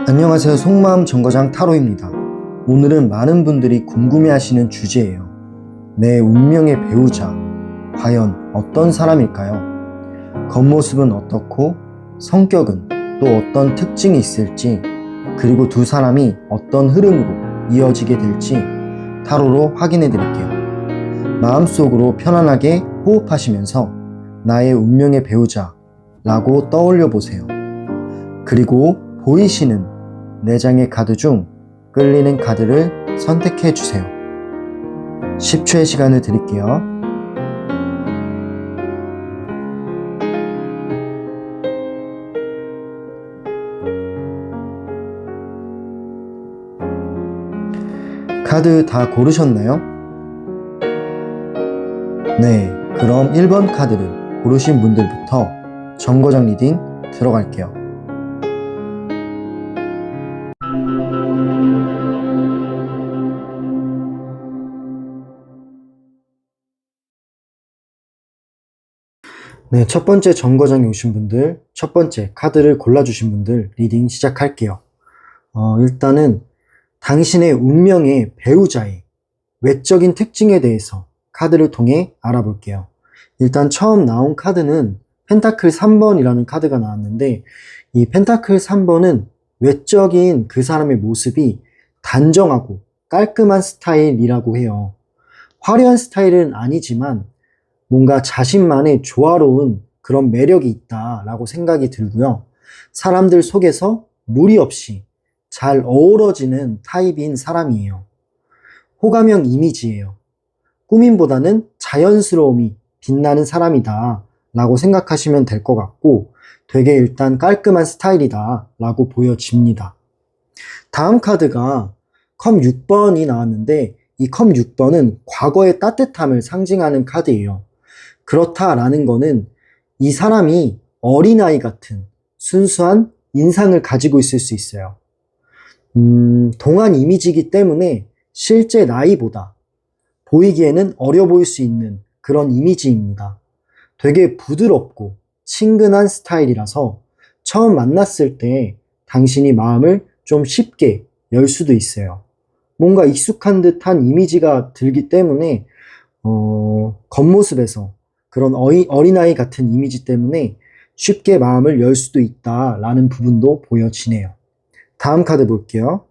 안녕하세요. 속마음 정거장 타로입니다. 오늘은 많은 분들이 궁금해하시는 주제예요. 내 운명의 배우자, 과연 어떤 사람일까요? 겉모습은 어떻고 성격은 또 어떤 특징이 있을지, 그리고 두 사람이 어떤 흐름으로 이어지게 될지 타로로 확인해 드릴게요. 마음속으로 편안하게 호흡하시면서 나의 운명의 배우자 라고 떠올려 보세요. 그리고 보이시는 4장의 카드 중 끌리는 카드를 선택해 주세요. 10초의 시간을 드릴게요. 카드 다 고르셨나요? 네, 그럼 1번 카드를 고르신 분들부터 정거장 리딩 들어갈게요. 네, 첫 번째 정거장에 오신 분들, 첫 번째 카드를 골라주신 분들 리딩 시작할게요. 일단은 당신의 운명의 배우자의 외적인 특징에 대해서 카드를 통해 알아볼게요. 일단 처음 나온 카드는 펜타클 3번이라는 카드가 나왔는데, 이 펜타클 3번은 외적인 그 사람의 모습이 단정하고 깔끔한 스타일이라고 해요. 화려한 스타일은 아니지만 뭔가 자신만의 조화로운 그런 매력이 있다라고 생각이 들고요. 사람들 속에서 무리 없이 잘 어우러지는 타입인 사람이에요. 호감형 이미지예요. 꾸밈보다는 자연스러움이 빛나는 사람이다 라고 생각하시면 될 것 같고, 되게 일단 깔끔한 스타일이다 라고 보여집니다. 다음 카드가 컵 6번이 나왔는데, 이 컵 6번은 과거의 따뜻함을 상징하는 카드예요. 그렇다라는 거는 이 사람이 어린아이 같은 순수한 인상을 가지고 있을 수 있어요. 동안 이미지이기 때문에 실제 나이보다 보이기에는 어려 보일 수 있는 그런 이미지입니다. 되게 부드럽고 친근한 스타일이라서 처음 만났을 때 당신이 마음을 좀 쉽게 열 수도 있어요. 뭔가 익숙한 듯한 이미지가 들기 때문에 겉모습에서 그런 어린아이 같은 이미지 때문에 쉽게 마음을 열 수도 있다라는 부분도 보여지네요. 다음 카드 볼게요.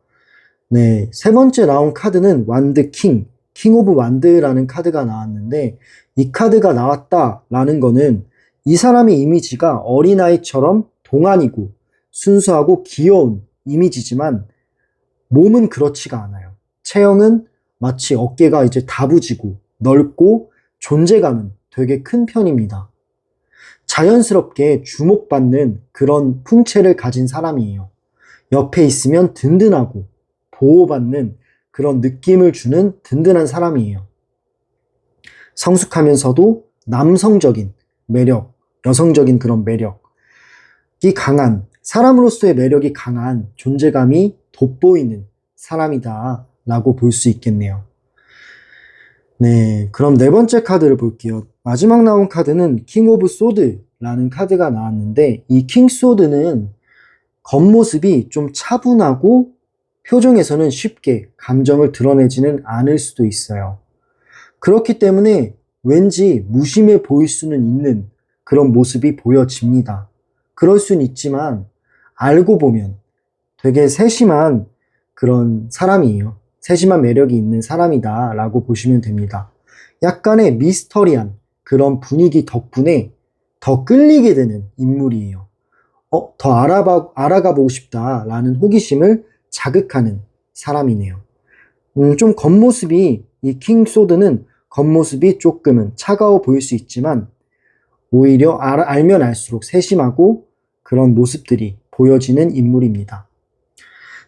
네, 세 번째 나온 카드는 완드 킹 오브 완드라는 카드가 나왔는데, 이 카드가 나왔다라는 거는 이 사람의 이미지가 어린아이처럼 동안이고 순수하고 귀여운 이미지지만 몸은 그렇지가 않아요. 체형은 마치 어깨가 이제 다부지고 넓고 존재감은 되게 큰 편입니다. 자연스럽게 주목받는 그런 풍채를 가진 사람이에요. 옆에 있으면 든든하고 보호받는 그런 느낌을 주는 든든한 사람이에요. 성숙하면서도 남성적인 매력, 여성적인 그런 매력이 강한, 사람으로서의 매력이 강한 존재감이 돋보이는 사람이다 라고 볼 수 있겠네요. 네, 그럼 네 번째 카드를 볼게요. 마지막 나온 카드는 킹 오브 소드라는 카드가 나왔는데, 이 킹 소드는 겉모습이 좀 차분하고 표정에서는 쉽게 감정을 드러내지는 않을 수도 있어요. 그렇기 때문에 왠지 무심해 보일 수는 있는 그런 모습이 보여집니다. 그럴 수는 있지만 알고 보면 되게 세심한 그런 사람이에요. 세심한 매력이 있는 사람이다 라고 보시면 됩니다. 약간의 미스터리한 그런 분위기 덕분에 더 끌리게 되는 인물이에요. 더 알아가 보고 싶다 라는 호기심을 자극하는 사람이네요. 좀 겉모습이, 이 킹소드는 겉모습이 조금은 차가워 보일 수 있지만 오히려 알면 알수록 세심하고 그런 모습들이 보여지는 인물입니다.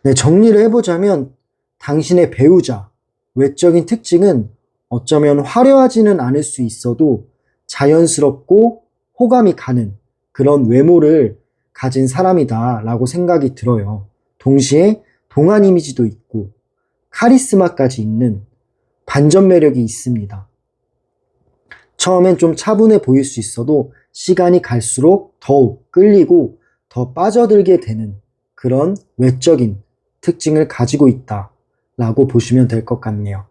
네, 정리를 해보자면 당신의 배우자, 외적인 특징은 어쩌면 화려하지는 않을 수 있어도 자연스럽고 호감이 가는 그런 외모를 가진 사람이다 라고 생각이 들어요. 동시에 동안 이미지도 있고 카리스마까지 있는 반전 매력이 있습니다. 처음엔 좀 차분해 보일 수 있어도 시간이 갈수록 더욱 끌리고 더 빠져들게 되는 그런 외적인 특징을 가지고 있다 라고 보시면 될 것 같네요.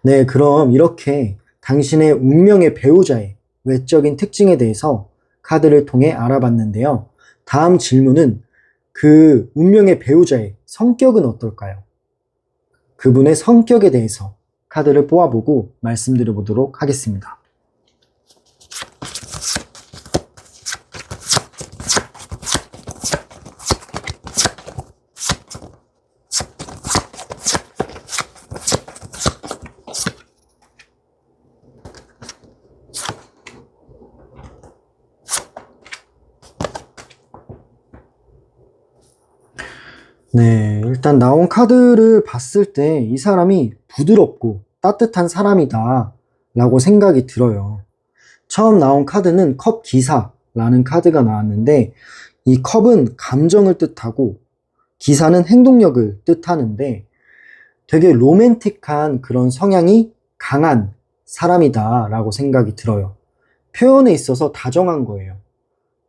네, 그럼 이렇게 당신의 운명의 배우자의 외적인 특징에 대해서 카드를 통해 알아봤는데요. 다음 질문은 그 운명의 배우자의 성격은 어떨까요? 그분의 성격에 대해서 카드를 뽑아보고 말씀드려 보도록 하겠습니다. 네, 일단 나온 카드를 봤을 때 이 사람이 부드럽고 따뜻한 사람이다 라고 생각이 들어요. 처음 나온 카드는 컵 기사라는 카드가 나왔는데 이 컵은 감정을 뜻하고 기사는 행동력을 뜻하는데 되게 로맨틱한 그런 성향이 강한 사람이다 라고 생각이 들어요. 표현에 있어서 다정한 거예요.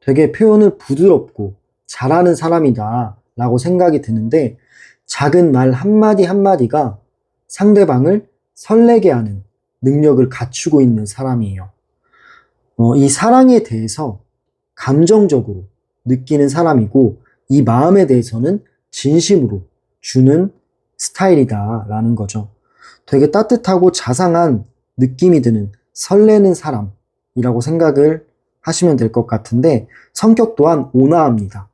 되게 표현을 부드럽고 잘하는 사람이다 라고 생각이 드는데 작은 말 한마디 한마디가 상대방을 설레게 하는 능력을 갖추고 있는 사람이에요. 이 사랑에 대해서 감정적으로 느끼는 사람이고 이 마음에 대해서는 진심으로 주는 스타일이다 라는 거죠. 되게 따뜻하고 자상한 느낌이 드는 설레는 사람이라고 생각을 하시면 될 것 같은데 성격 또한 온화합니다.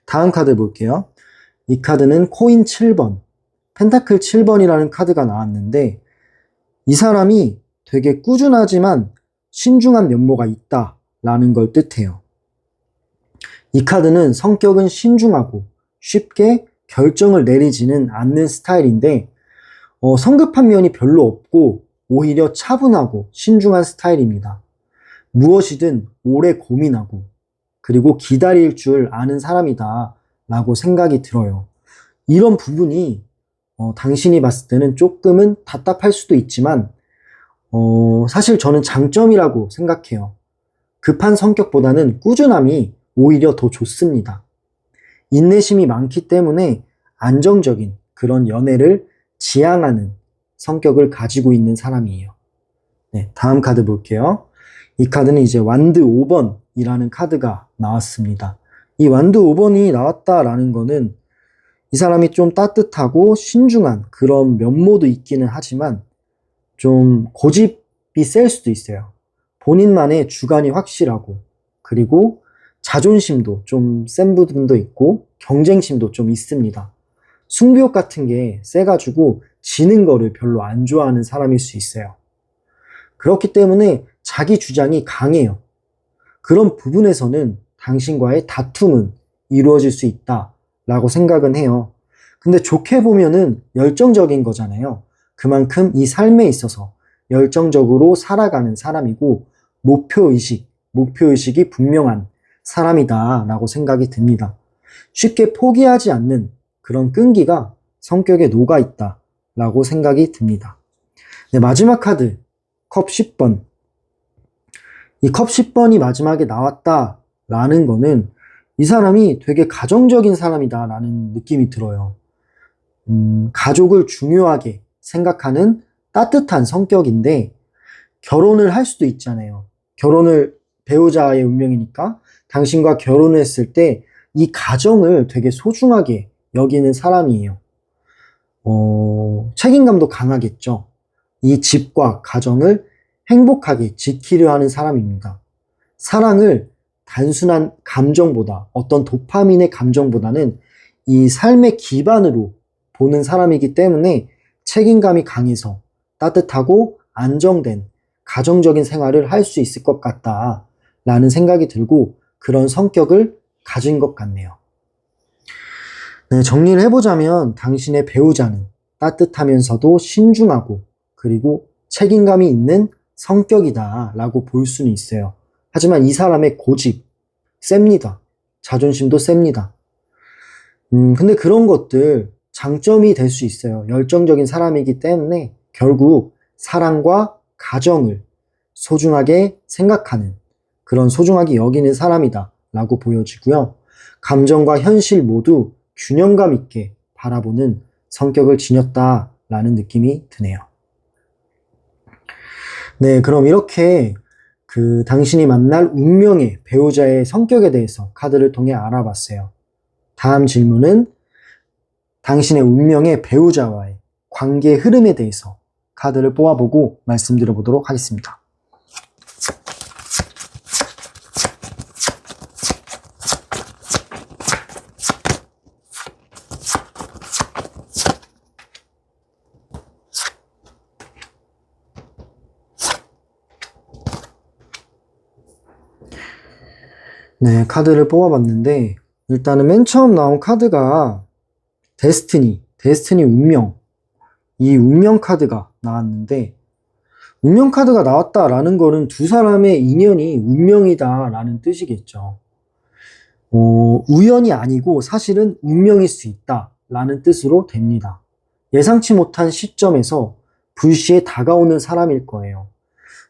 다음 카드 볼게요. 이 카드는 코인 7번, 펜타클 7번이라는 카드가 나왔는데 이 사람이 되게 꾸준하지만 신중한 면모가 있다라는 걸 뜻해요. 이 카드는 성격은 신중하고 쉽게 결정을 내리지는 않는 스타일인데 성급한 면이 별로 없고 오히려 차분하고 신중한 스타일입니다. 무엇이든 오래 고민하고 그리고 기다릴 줄 아는 사람이다 라고 생각이 들어요. 이런 부분이 당신이 봤을 때는 조금은 답답할 수도 있지만 사실 저는 장점이라고 생각해요. 급한 성격보다는 꾸준함이 오히려 더 좋습니다. 인내심이 많기 때문에 안정적인 그런 연애를 지향하는 성격을 가지고 있는 사람이에요. 네, 다음 카드 볼게요. 이 카드는 이제 완드 5번이라는 카드가 나왔습니다. 이 완드 5번이 나왔다라는 거는 이 사람이 좀 따뜻하고 신중한 그런 면모도 있기는 하지만 좀 고집이 셀 수도 있어요. 본인만의 주관이 확실하고 그리고 자존심도 좀 센 부분도 있고 경쟁심도 좀 있습니다. 승부욕 같은 게 세가지고 지는 거를 별로 안 좋아하는 사람일 수 있어요. 그렇기 때문에 자기 주장이 강해요. 그런 부분에서는 당신과의 다툼은 이루어질 수 있다라고 생각은 해요. 근데 좋게 보면은 열정적인 거잖아요. 그만큼 이 삶에 있어서 열정적으로 살아가는 사람이고 목표의식이 분명한 사람이다라고 생각이 듭니다. 쉽게 포기하지 않는 그런 끈기가 성격에 녹아있다라고 생각이 듭니다. 네, 마지막 카드 컵 10번. 이 컵 10번이 마지막에 나왔다라는 거는 이 사람이 되게 가정적인 사람이다라는 느낌이 들어요. 가족을 중요하게 생각하는 따뜻한 성격인데 결혼을 할 수도 있잖아요. 결혼을 배우자의 운명이니까 당신과 결혼을 했을 때 이 가정을 되게 소중하게 여기는 사람이에요. 책임감도 강하겠죠. 이 집과 가정을 행복하게 지키려 하는 사람입니다. 사랑을 단순한 감정보다 어떤 도파민의 감정보다는 이 삶의 기반으로 보는 사람이기 때문에 책임감이 강해서 따뜻하고 안정된 가정적인 생활을 할 수 있을 것 같다라는 생각이 들고 그런 성격을 가진 것 같네요. 네, 정리를 해보자면 당신의 배우자는 따뜻하면서도 신중하고 그리고 책임감이 있는 성격이다 라고 볼 수는 있어요. 하지만 이 사람의 고집 셉니다. 자존심도 셉니다. 근데 그런 것들 장점이 될 수 있어요. 열정적인 사람이기 때문에 결국 사랑과 가정을 소중하게 생각하는 그런 소중하게 여기는 사람이다 라고 보여지고요. 감정과 현실 모두 균형감 있게 바라보는 성격을 지녔다라는 느낌이 드네요. 네, 그럼 이렇게 당신이 만날 운명의 배우자의 성격에 대해서 카드를 통해 알아봤어요. 다음 질문은 당신의 운명의 배우자와의 관계의 흐름에 대해서 카드를 뽑아보고 말씀드려보도록 하겠습니다. 네, 카드를 뽑아봤는데 일단은 맨 처음 나온 카드가 데스티니 운명, 이 운명 카드가 나왔는데 운명 카드가 나왔다라는 거는 두 사람의 인연이 운명이다라는 뜻이겠죠. 우연이 아니고 사실은 운명일 수 있다라는 뜻으로 됩니다. 예상치 못한 시점에서 불시에 다가오는 사람일 거예요.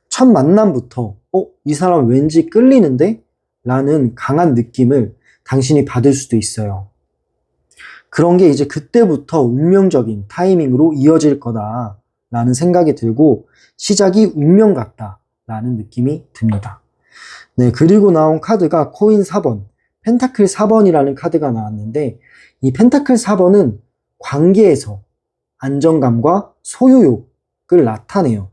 첫 만남부터 이 사람 왠지 끌리는데? 라는 강한 느낌을 당신이 받을 수도 있어요. 그런 게 이제 그때부터 운명적인 타이밍으로 이어질 거다라는 생각이 들고 시작이 운명 같다라는 느낌이 듭니다. 네, 그리고 나온 카드가 코인 4번, 펜타클 4번이라는 카드가 나왔는데 이 펜타클 4번은 관계에서 안정감과 소유욕을 나타내요.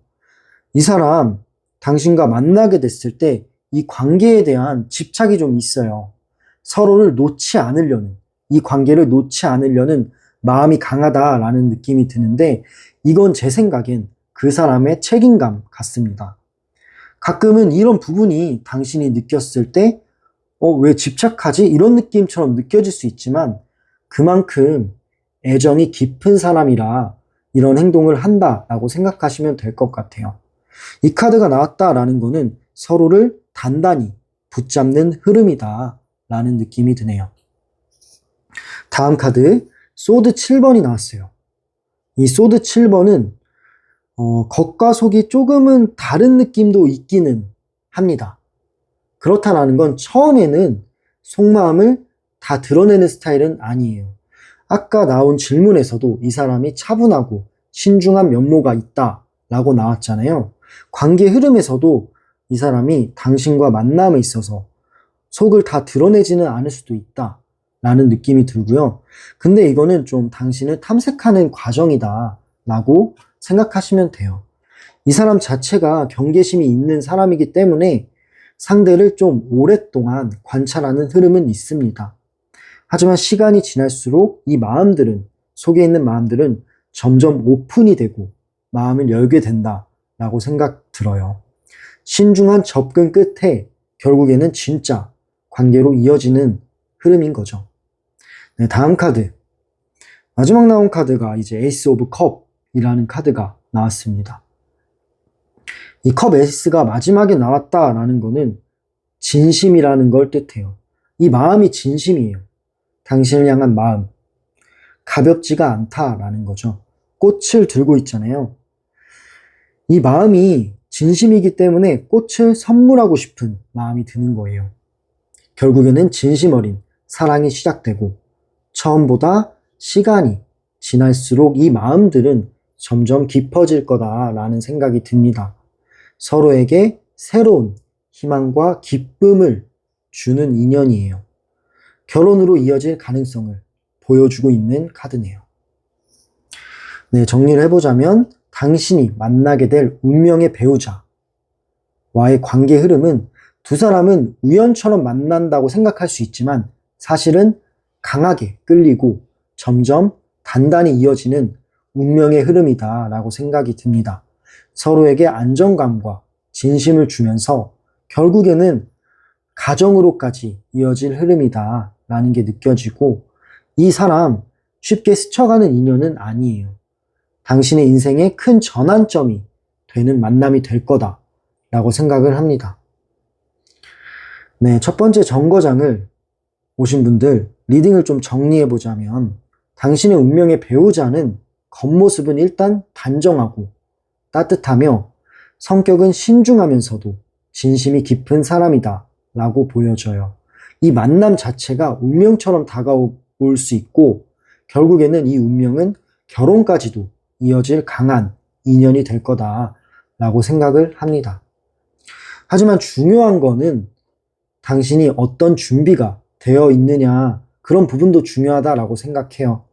이 사람 당신과 만나게 됐을 때 이 관계에 대한 집착이 좀 있어요. 서로를 놓지 않으려는, 이 관계를 놓지 않으려는 마음이 강하다라는 느낌이 드는데 이건 제 생각엔 그 사람의 책임감 같습니다. 가끔은 이런 부분이 당신이 느꼈을 때 왜 집착하지? 이런 느낌처럼 느껴질 수 있지만 그만큼 애정이 깊은 사람이라 이런 행동을 한다라고 생각하시면 될 것 같아요. 이 카드가 나왔다라는 거는 서로를 단단히 붙잡는 흐름이다 라는 느낌이 드네요. 다음 카드 소드 7번이 나왔어요. 이 소드 7번은 겉과 속이 조금은 다른 느낌도 있기는 합니다. 그렇다라는 건 처음에는 속마음을 다 드러내는 스타일은 아니에요. 아까 나온 질문에서도 이 사람이 차분하고 신중한 면모가 있다 라고 나왔잖아요. 관계 흐름에서도 이 사람이 당신과 만남에 있어서 속을 다 드러내지는 않을 수도 있다 라는 느낌이 들고요. 근데 이거는 좀 당신을 탐색하는 과정이다 라고 생각하시면 돼요. 이 사람 자체가 경계심이 있는 사람이기 때문에 상대를 좀 오랫동안 관찰하는 흐름은 있습니다. 하지만 시간이 지날수록 이 마음들은, 속에 있는 마음들은 점점 오픈이 되고 마음을 열게 된다 라고 생각 들어요. 신중한 접근 끝에 결국에는 진짜 관계로 이어지는 흐름인 거죠. 네, 다음 카드. 마지막 나온 카드가 이제 에이스 오브 컵이라는 카드가 나왔습니다. 이 컵 에이스가 마지막에 나왔다라는 거는 진심이라는 걸 뜻해요. 이 마음이 진심이에요. 당신을 향한 마음. 가볍지가 않다라는 거죠. 꽃을 들고 있잖아요. 이 마음이 진심이기 때문에 꽃을 선물하고 싶은 마음이 드는 거예요. 결국에는 진심 어린 사랑이 시작되고 처음보다 시간이 지날수록 이 마음들은 점점 깊어질 거다라는 생각이 듭니다. 서로에게 새로운 희망과 기쁨을 주는 인연이에요. 결혼으로 이어질 가능성을 보여주고 있는 카드네요. 네, 정리를 해보자면 당신이 만나게 될 운명의 배우자와의 관계 흐름은 두 사람은 우연처럼 만난다고 생각할 수 있지만 사실은 강하게 끌리고 점점 단단히 이어지는 운명의 흐름이다 라고 생각이 듭니다. 서로에게 안정감과 진심을 주면서 결국에는 가정으로까지 이어질 흐름이다 라는 게 느껴지고 이 사람 쉽게 스쳐가는 인연은 아니에요. 당신의 인생의 큰 전환점이 되는 만남이 될 거다 라고 생각을 합니다. 네, 첫 번째 정거장을 오신 분들 리딩을 좀 정리해 보자면 당신의 운명의 배우자는 겉모습은 일단 단정하고 따뜻하며 성격은 신중하면서도 진심이 깊은 사람이다 라고 보여져요. 이 만남 자체가 운명처럼 다가올 수 있고 결국에는 이 운명은 결혼까지도 이어질 강한 인연이 될 거다라고 생각을 합니다. 하지만 중요한 거는 당신이 어떤 준비가 되어 있느냐, 그런 부분도 중요하다라고 생각해요.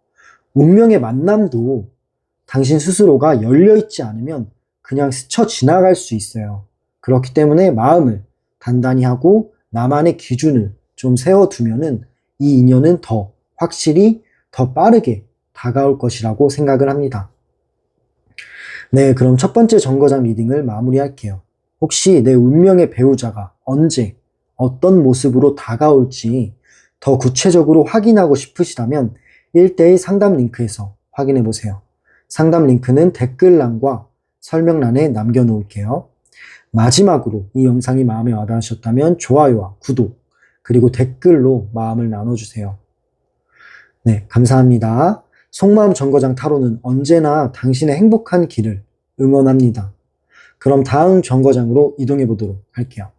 운명의 만남도 당신 스스로가 열려있지 않으면 그냥 스쳐 지나갈 수 있어요. 그렇기 때문에 마음을 단단히 하고 나만의 기준을 좀 세워두면은 이 인연은 더 확실히 더 빠르게 다가올 것이라고 생각을 합니다. 네, 그럼 첫 번째 정거장 리딩을 마무리할게요. 혹시 내 운명의 배우자가 언제 어떤 모습으로 다가올지 더 구체적으로 확인하고 싶으시다면 1대1 상담 링크에서 확인해 보세요. 상담 링크는 댓글란과 설명란에 남겨놓을게요. 마지막으로 이 영상이 마음에 와닿으셨다면 좋아요와 구독, 그리고 댓글로 마음을 나눠주세요. 네, 감사합니다. 속마음 정거장 타로는 언제나 당신의 행복한 길을 응원합니다. 그럼 다음 정거장으로 이동해 보도록 할게요.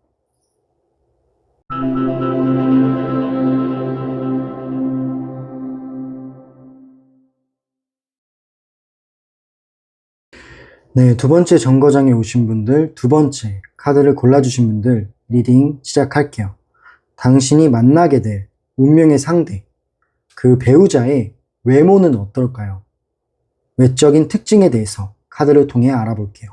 네, 두 번째 정거장에 오신 분들, 두 번째 카드를 골라주신 분들 리딩 시작할게요. 당신이 만나게 될 운명의 상대, 그 배우자의 외모는 어떨까요? 외적인 특징에 대해서 카드를 통해 알아볼게요.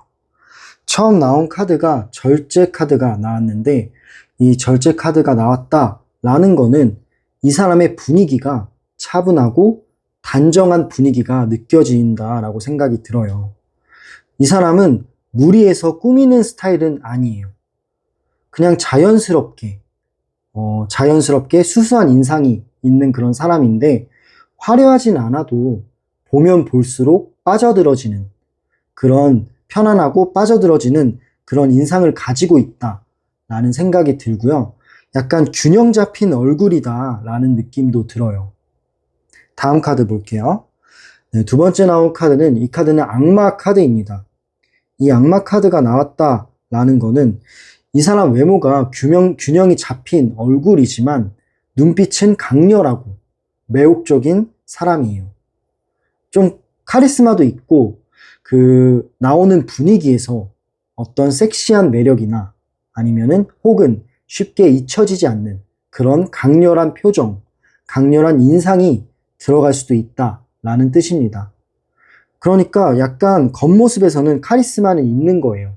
처음 나온 카드가 절제 카드가 나왔는데 이 절제 카드가 나왔다라는 거는 이 사람의 분위기가 차분하고 단정한 분위기가 느껴진다라고 생각이 들어요. 이 사람은 무리해서 꾸미는 스타일은 아니에요. 그냥 자연스럽게 수수한 인상이 있는 그런 사람인데 화려하진 않아도 보면 볼수록 빠져들어지는 그런 편안하고 빠져들어지는 그런 인상을 가지고 있다라는 생각이 들고요. 약간 균형 잡힌 얼굴이다라는 느낌도 들어요. 다음 카드 볼게요. 네, 두 번째 나온 카드는 이 카드는 악마 카드입니다. 이 악마 카드가 나왔다라는 거는 이 사람 외모가 균형이 잡힌 얼굴이지만 눈빛은 강렬하고 매혹적인 사람이에요. 좀 카리스마도 있고 그 나오는 분위기에서 어떤 섹시한 매력이나 아니면은 혹은 쉽게 잊혀지지 않는 그런 강렬한 표정, 강렬한 인상이 들어갈 수도 있다라는 뜻입니다. 그러니까 약간 겉모습에서는 카리스마는 있는 거예요.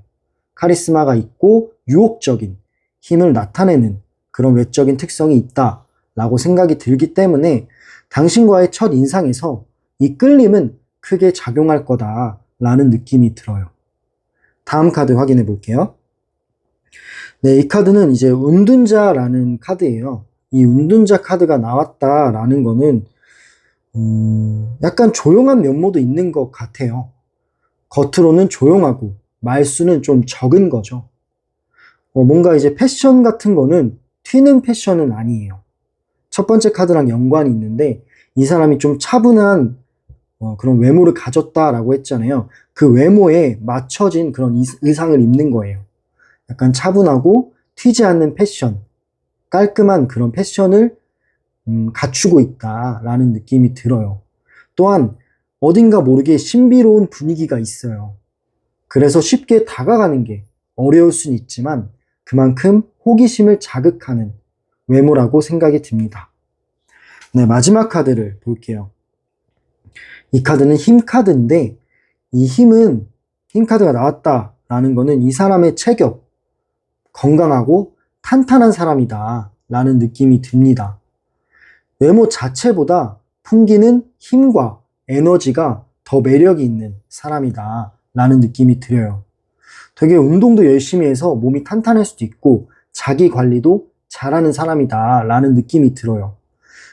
카리스마가 있고 유혹적인 힘을 나타내는 그런 외적인 특성이 있다라고 생각이 들기 때문에 당신과의 첫 인상에서 이 끌림은 크게 작용할 거다라는 느낌이 들어요. 다음 카드 확인해 볼게요. 네, 이 카드는 이제 은둔자라는 카드예요. 이 은둔자 카드가 나왔다라는 거는 약간 조용한 면모도 있는 것 같아요. 겉으로는 조용하고 말수는 좀 적은 거죠. 뭔가 이제 패션 같은 거는 튀는 패션은 아니에요. 첫 번째 카드랑 연관이 있는데 이 사람이 좀 차분한 그런 외모를 가졌다라고 했잖아요. 그 외모에 맞춰진 그런 의상을 입는 거예요. 약간 차분하고 튀지 않는 패션, 깔끔한 그런 패션을 갖추고 있다라는 느낌이 들어요. 또한 어딘가 모르게 신비로운 분위기가 있어요. 그래서 쉽게 다가가는 게 어려울 수는 있지만 그만큼 호기심을 자극하는 외모라고 생각이 듭니다. 네, 마지막 카드를 볼게요. 이 카드는 힘 카드인데 이 힘 카드가 나왔다라는 거는 이 사람의 체격, 건강하고 탄탄한 사람이다 라는 느낌이 듭니다. 외모 자체보다 풍기는 힘과 에너지가 더 매력이 있는 사람이다 라는 느낌이 들어요. 되게 운동도 열심히 해서 몸이 탄탄할 수도 있고 자기 관리도 잘하는 사람이다 라는 느낌이 들어요.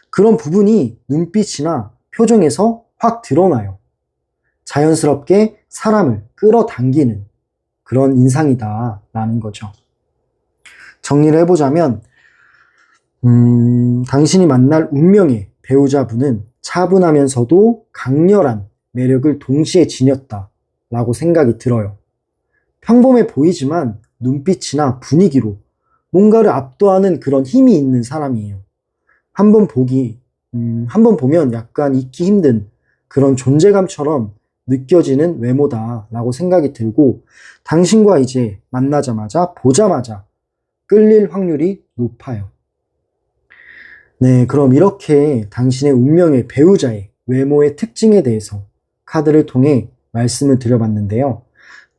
그런 부분이 눈빛이나 표정에서 확 드러나요. 자연스럽게 사람을 끌어당기는 그런 인상이다 라는 거죠. 정리를 해보자면 당신이 만날 운명의 배우자분은 차분하면서도 강렬한 매력을 동시에 지녔다 라고 생각이 들어요. 평범해 보이지만 눈빛이나 분위기로 뭔가를 압도하는 그런 힘이 있는 사람이에요. 한번 한번 보면 약간 잊기 힘든 그런 존재감처럼 느껴지는 외모다라고 생각이 들고, 당신과 이제 보자마자 끌릴 확률이 높아요. 네, 그럼 이렇게 당신의 운명의 배우자의 외모의 특징에 대해서 카드를 통해 말씀을 드려봤는데요.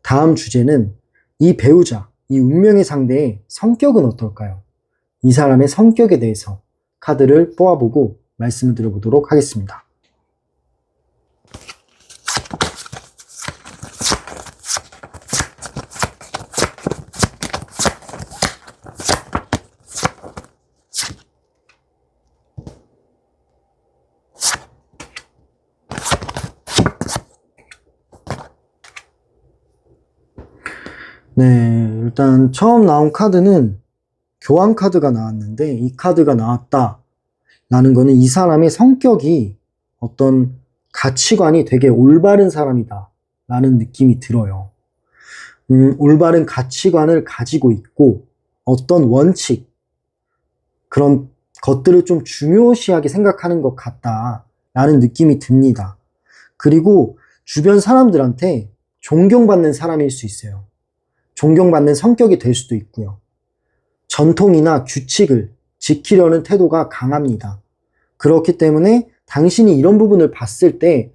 다음 주제는 이 배우자, 이 운명의 상대의 성격은 어떨까요? 이 사람의 성격에 대해서 카드를 뽑아보고 말씀을 드려보도록 하겠습니다. 네, 일단 처음 나온 카드는 교환 카드가 나왔는데, 이 카드가 나왔다라는 거는 이 사람의 성격이 어떤 가치관이 되게 올바른 사람이다 라는 느낌이 들어요. 올바른 가치관을 가지고 있고 어떤 원칙, 그런 것들을 좀 중요시하게 생각하는 것 같다라는 느낌이 듭니다. 그리고 주변 사람들한테 존경받는 사람일 수 있어요. 존경받는 성격이 될 수도 있고요. 전통이나 규칙을 지키려는 태도가 강합니다. 그렇기 때문에 당신이 이런 부분을 봤을 때,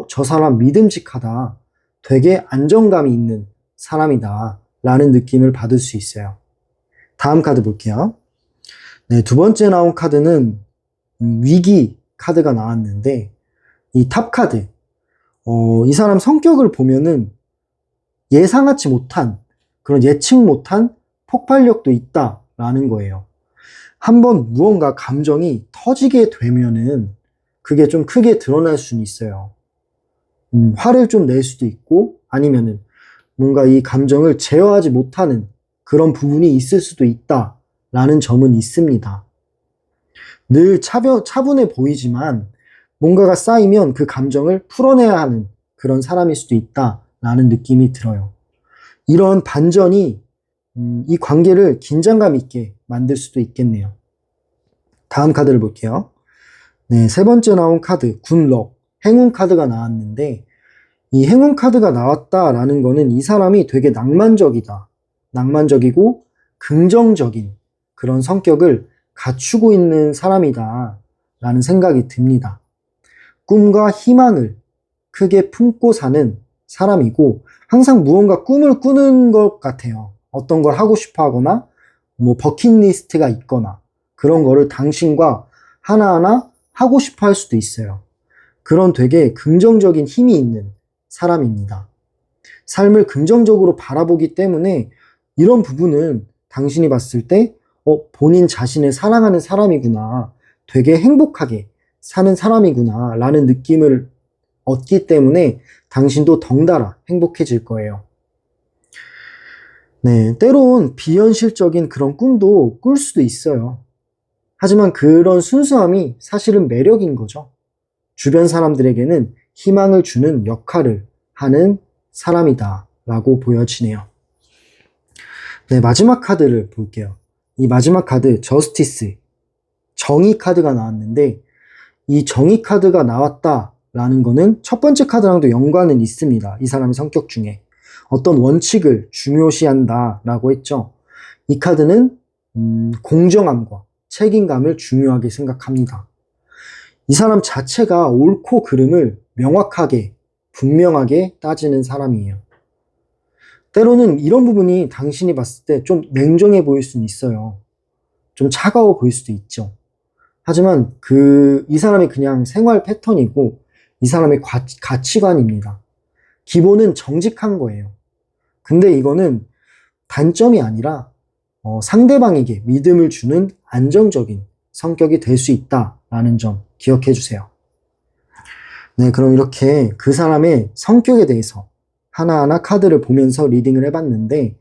저 사람 믿음직하다, 되게 안정감이 있는 사람이다 라는 느낌을 받을 수 있어요. 다음 카드 볼게요. 네, 두 번째 나온 카드는 위기 카드가 나왔는데, 이 탑 카드, 이 사람 성격을 보면은 예상하지 못한, 그런 예측 못한 폭발력도 있다라는 거예요. 한번 무언가 감정이 터지게 되면은 그게 좀 크게 드러날 수는 있어요. 화를 좀 낼 수도 있고, 아니면은 뭔가 이 감정을 제어하지 못하는 그런 부분이 있을 수도 있다라는 점은 있습니다. 늘 차분해 보이지만 뭔가가 쌓이면 그 감정을 풀어내야 하는 그런 사람일 수도 있다라는 느낌이 들어요. 이런 반전이 이 관계를 긴장감 있게 만들 수도 있겠네요. 다음 카드를 볼게요. 네, 세 번째 나온 카드, 굿럭, 행운 카드가 나왔는데, 이 행운 카드가 나왔다라는 거는 이 사람이 되게 낭만적이고 긍정적인 그런 성격을 갖추고 있는 사람이다 라는 생각이 듭니다. 꿈과 희망을 크게 품고 사는 사람이고, 항상 무언가 꿈을 꾸는 것 같아요. 어떤 걸 하고 싶어 하거나, 뭐 버킷리스트가 있거나, 그런 거를 당신과 하나하나 하고 싶어 할 수도 있어요. 그런 되게 긍정적인 힘이 있는 사람입니다. 삶을 긍정적으로 바라보기 때문에 이런 부분은 당신이 봤을 때, 본인 자신을 사랑하는 사람이구나, 되게 행복하게 사는 사람이구나 라는 느낌을 얻기 때문에 당신도 덩달아 행복해질 거예요. 네, 때론 비현실적인 그런 꿈도 꿀 수도 있어요. 하지만 그런 순수함이 사실은 매력인 거죠. 주변 사람들에게는 희망을 주는 역할을 하는 사람이다 라고 보여지네요. 네, 마지막 카드를 볼게요. 이 마지막 카드, 저스티스, 정의 카드가 나왔는데, 이 정의 카드가 나왔다라는 거는 첫 번째 카드랑도 연관은 있습니다. 이 사람의 성격 중에 어떤 원칙을 중요시한다라고 했죠. 이 카드는 공정함과 책임감을 중요하게 생각합니다. 이 사람 자체가 옳고 그름을 명확하게, 분명하게 따지는 사람이에요. 때로는 이런 부분이 당신이 봤을 때 좀 냉정해 보일 수는 있어요. 좀 차가워 보일 수도 있죠. 하지만 이 사람의 그냥 생활 패턴이고, 이 사람의 가치관입니다. 기본은 정직한 거예요. 근데 이거는 단점이 아니라 상대방에게 믿음을 주는 안정적인 성격이 될 수 있다라는 점 기억해 주세요. 네, 그럼 이렇게 그 사람의 성격에 대해서 하나하나 카드를 보면서 리딩을 해봤는데,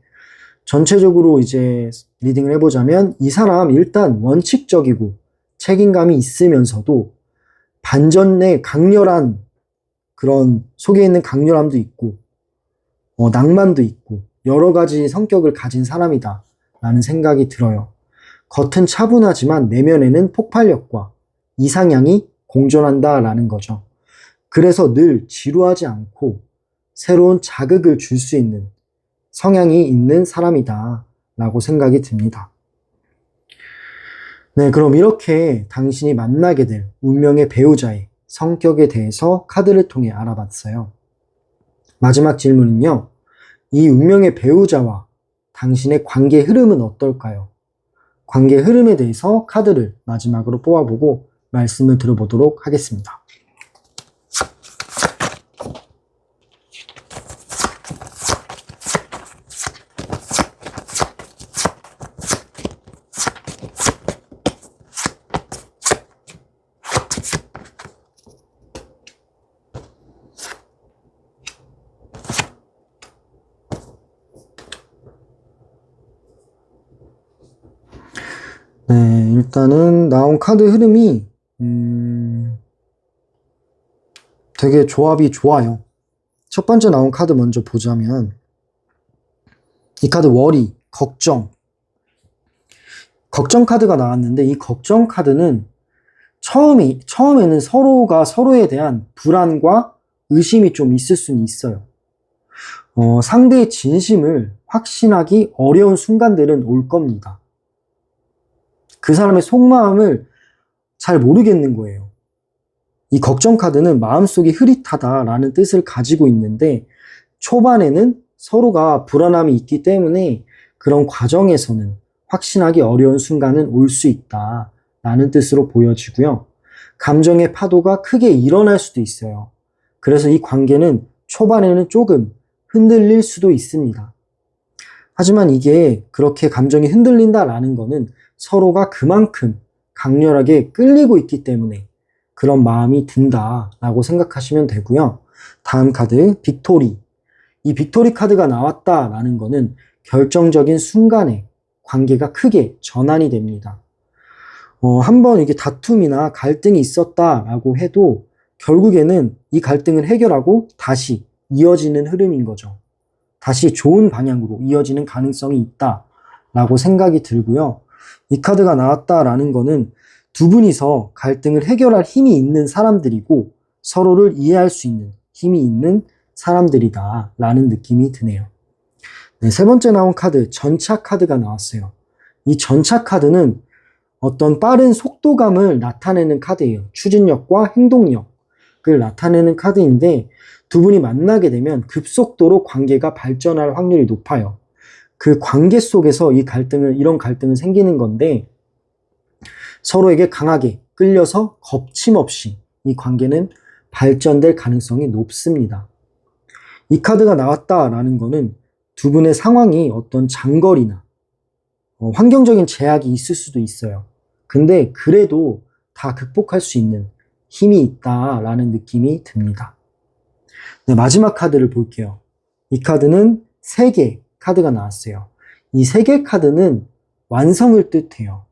전체적으로 이제 리딩을 해보자면 이 사람 일단 원칙적이고 책임감이 있으면서도 반전의 강렬한 그런 속에 있는 강렬함도 있고 낭만도 있고 여러 가지 성격을 가진 사람이다 라는 생각이 들어요. 겉은 차분하지만 내면에는 폭발력과 이상향이 공존한다 라는 거죠. 그래서 늘 지루하지 않고 새로운 자극을 줄 수 있는 성향이 있는 사람이다 라고 생각이 듭니다. 네, 그럼 이렇게 당신이 만나게 될 운명의 배우자의 성격에 대해서 카드를 통해 알아봤어요. 마지막 질문은요. 이 운명의 배우자와 당신의 관계 흐름은 어떨까요? 관계 흐름에 대해서 카드를 마지막으로 뽑아보고 말씀을 들어보도록 하겠습니다. 네, 일단은 나온 카드 흐름이 되게 조합이 좋아요. 첫 번째 나온 카드 먼저 보자면 이 카드 워리, 걱정 카드가 나왔는데 이 걱정 카드는 처음에는 서로가 서로에 대한 불안과 의심이 좀 있을 수는 있어요. 상대의 진심을 확신하기 어려운 순간들은 올 겁니다. 그 사람의 속마음을 잘 모르겠는 거예요. 이 걱정 카드는 마음속이 흐릿하다라는 뜻을 가지고 있는데 초반에는 서로가 불안함이 있기 때문에 그런 과정에서는 확신하기 어려운 순간은 올 수 있다라는 뜻으로 보여지고요. 감정의 파도가 크게 일어날 수도 있어요. 그래서 이 관계는 초반에는 조금 흔들릴 수도 있습니다. 하지만 이게 그렇게 감정이 흔들린다라는 거는 서로가 그만큼 강렬하게 끌리고 있기 때문에 그런 마음이 든다라고 생각하시면 되고요. 다음 카드 빅토리. 이 빅토리 카드가 나왔다라는 거는 결정적인 순간에 관계가 크게 전환이 됩니다. 한번 이게 다툼이나 갈등이 있었다라고 해도 결국에는 이 갈등을 해결하고 다시 이어지는 흐름인 거죠. 다시 좋은 방향으로 이어지는 가능성이 있다라고 생각이 들고요. 이 카드가 나왔다라는 거는 두 분이서 갈등을 해결할 힘이 있는 사람들이고 서로를 이해할 수 있는 힘이 있는 사람들이다 라는 느낌이 드네요. 네, 세 번째 나온 카드 전차 카드가 나왔어요. 이 전차 카드는 어떤 빠른 속도감을 나타내는 카드예요. 추진력과 행동력을 나타내는 카드인데 두 분이 만나게 되면 급속도로 관계가 발전할 확률이 높아요. 그 관계 속에서 이런 갈등은 생기는 건데 서로에게 강하게 끌려서 거침없이 이 관계는 발전될 가능성이 높습니다. 이 카드가 나왔다라는 거는 두 분의 상황이 어떤 장거리나 환경적인 제약이 있을 수도 있어요. 근데 그래도 다 극복할 수 있는 힘이 있다라는 느낌이 듭니다. 네, 마지막 카드를 볼게요. 이 카드는 3개 카드가 나왔어요. 이 3개 카드는 완성을 뜻해요.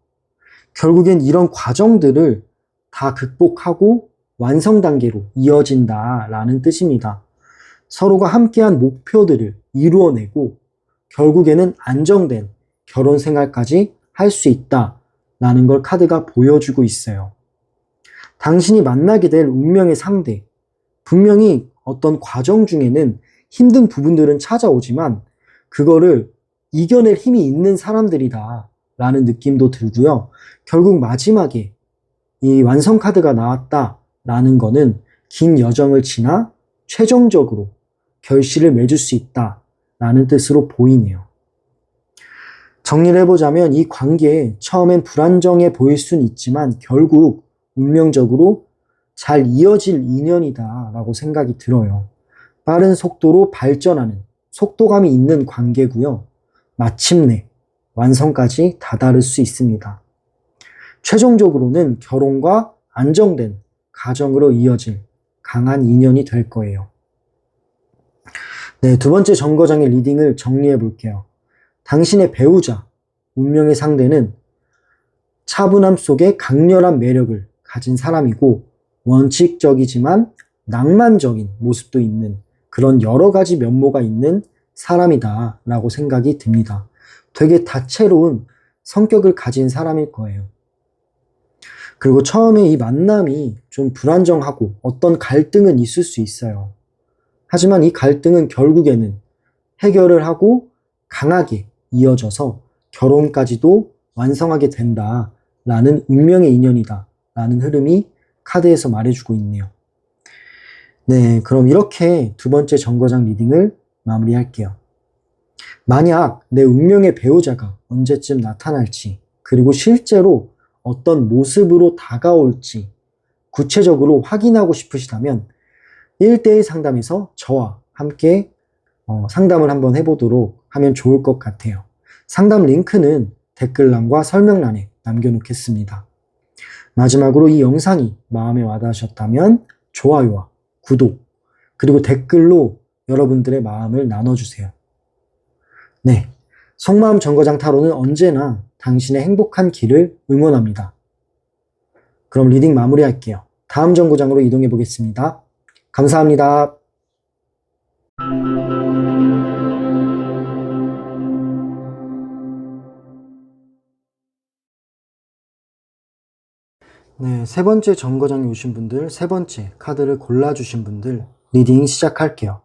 결국엔 이런 과정들을 다 극복하고 완성 단계로 이어진다라는 뜻입니다. 서로가 함께한 목표들을 이루어내고 결국에는 안정된 결혼 생활까지 할 수 있다라는 걸 카드가 보여주고 있어요. 당신이 만나게 될 운명의 상대, 분명히 어떤 과정 중에는 힘든 부분들은 찾아오지만 그거를 이겨낼 힘이 있는 사람들이다 라는 느낌도 들고요. 결국 마지막에 이 완성 카드가 나왔다라는 거는 긴 여정을 지나 최종적으로 결실을 맺을 수 있다라는 뜻으로 보이네요. 정리를 해보자면 이 관계 처음엔 불안정해 보일 수는 있지만 결국 운명적으로 잘 이어질 인연이다 라고 생각이 들어요. 빠른 속도로 발전하는 속도감이 있는 관계고요. 마침내 완성까지 다다를 수 있습니다. 최종적으로는 결혼과 안정된 가정으로 이어질 강한 인연이 될 거예요. 네, 두 번째 정거장의 리딩을 정리해 볼게요. 당신의 배우자, 운명의 상대는 차분함 속에 강렬한 매력을 가진 사람이고 원칙적이지만 낭만적인 모습도 있는 그런 여러 가지 면모가 있는 사람이다 라고 생각이 듭니다. 되게 다채로운 성격을 가진 사람일 거예요. 그리고 처음에 이 만남이 좀 불안정하고 어떤 갈등은 있을 수 있어요. 하지만 이 갈등은 결국에는 해결을 하고 강하게 이어져서 결혼까지도 완성하게 된다라는 운명의 인연이다라는 흐름이 카드에서 말해주고 있네요. 네, 그럼 이렇게 두 번째 정거장 리딩을 마무리할게요. 만약 내 운명의 배우자가 언제쯤 나타날지, 그리고 실제로 어떤 모습으로 다가올지 구체적으로 확인하고 싶으시다면 1대1 상담에서 저와 함께 상담을 한번 해보도록 하면 좋을 것 같아요. 상담 링크는 댓글란과 설명란에 남겨놓겠습니다. 마지막으로 이 영상이 마음에 와닿으셨다면 좋아요와 구독, 그리고 댓글로 여러분들의 마음을 나눠주세요. 네, 속마음 정거장 타로는 언제나 당신의 행복한 길을 응원합니다. 그럼 리딩 마무리할게요. 다음 정거장으로 이동해 보겠습니다. 감사합니다. 네, 세 번째 정거장에 오신 분들, 세 번째 카드를 골라주신 분들 리딩 시작할게요.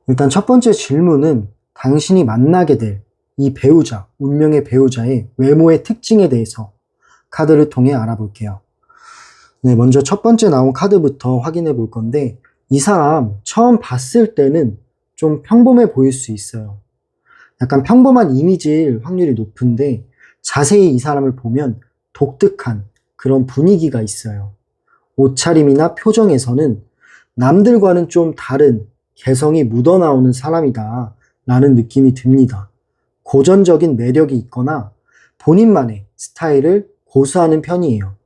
일단 첫 번째 질문은 당신이 만나게 될 이 배우자, 운명의 배우자의 외모의 특징에 대해서 카드를 통해 알아볼게요. 네, 먼저 첫 번째 나온 카드부터 확인해 볼 건데 이 사람 처음 봤을 때는 좀 평범해 보일 수 있어요. 약간 평범한 이미지일 확률이 높은데 자세히 이 사람을 보면 독특한 그런 분위기가 있어요. 옷차림이나 표정에서는 남들과는 좀 다른 개성이 묻어나오는 사람이다 라는 느낌이 듭니다. 고전적인 매력이 있거나 본인만의 스타일을 고수하는 편이에요.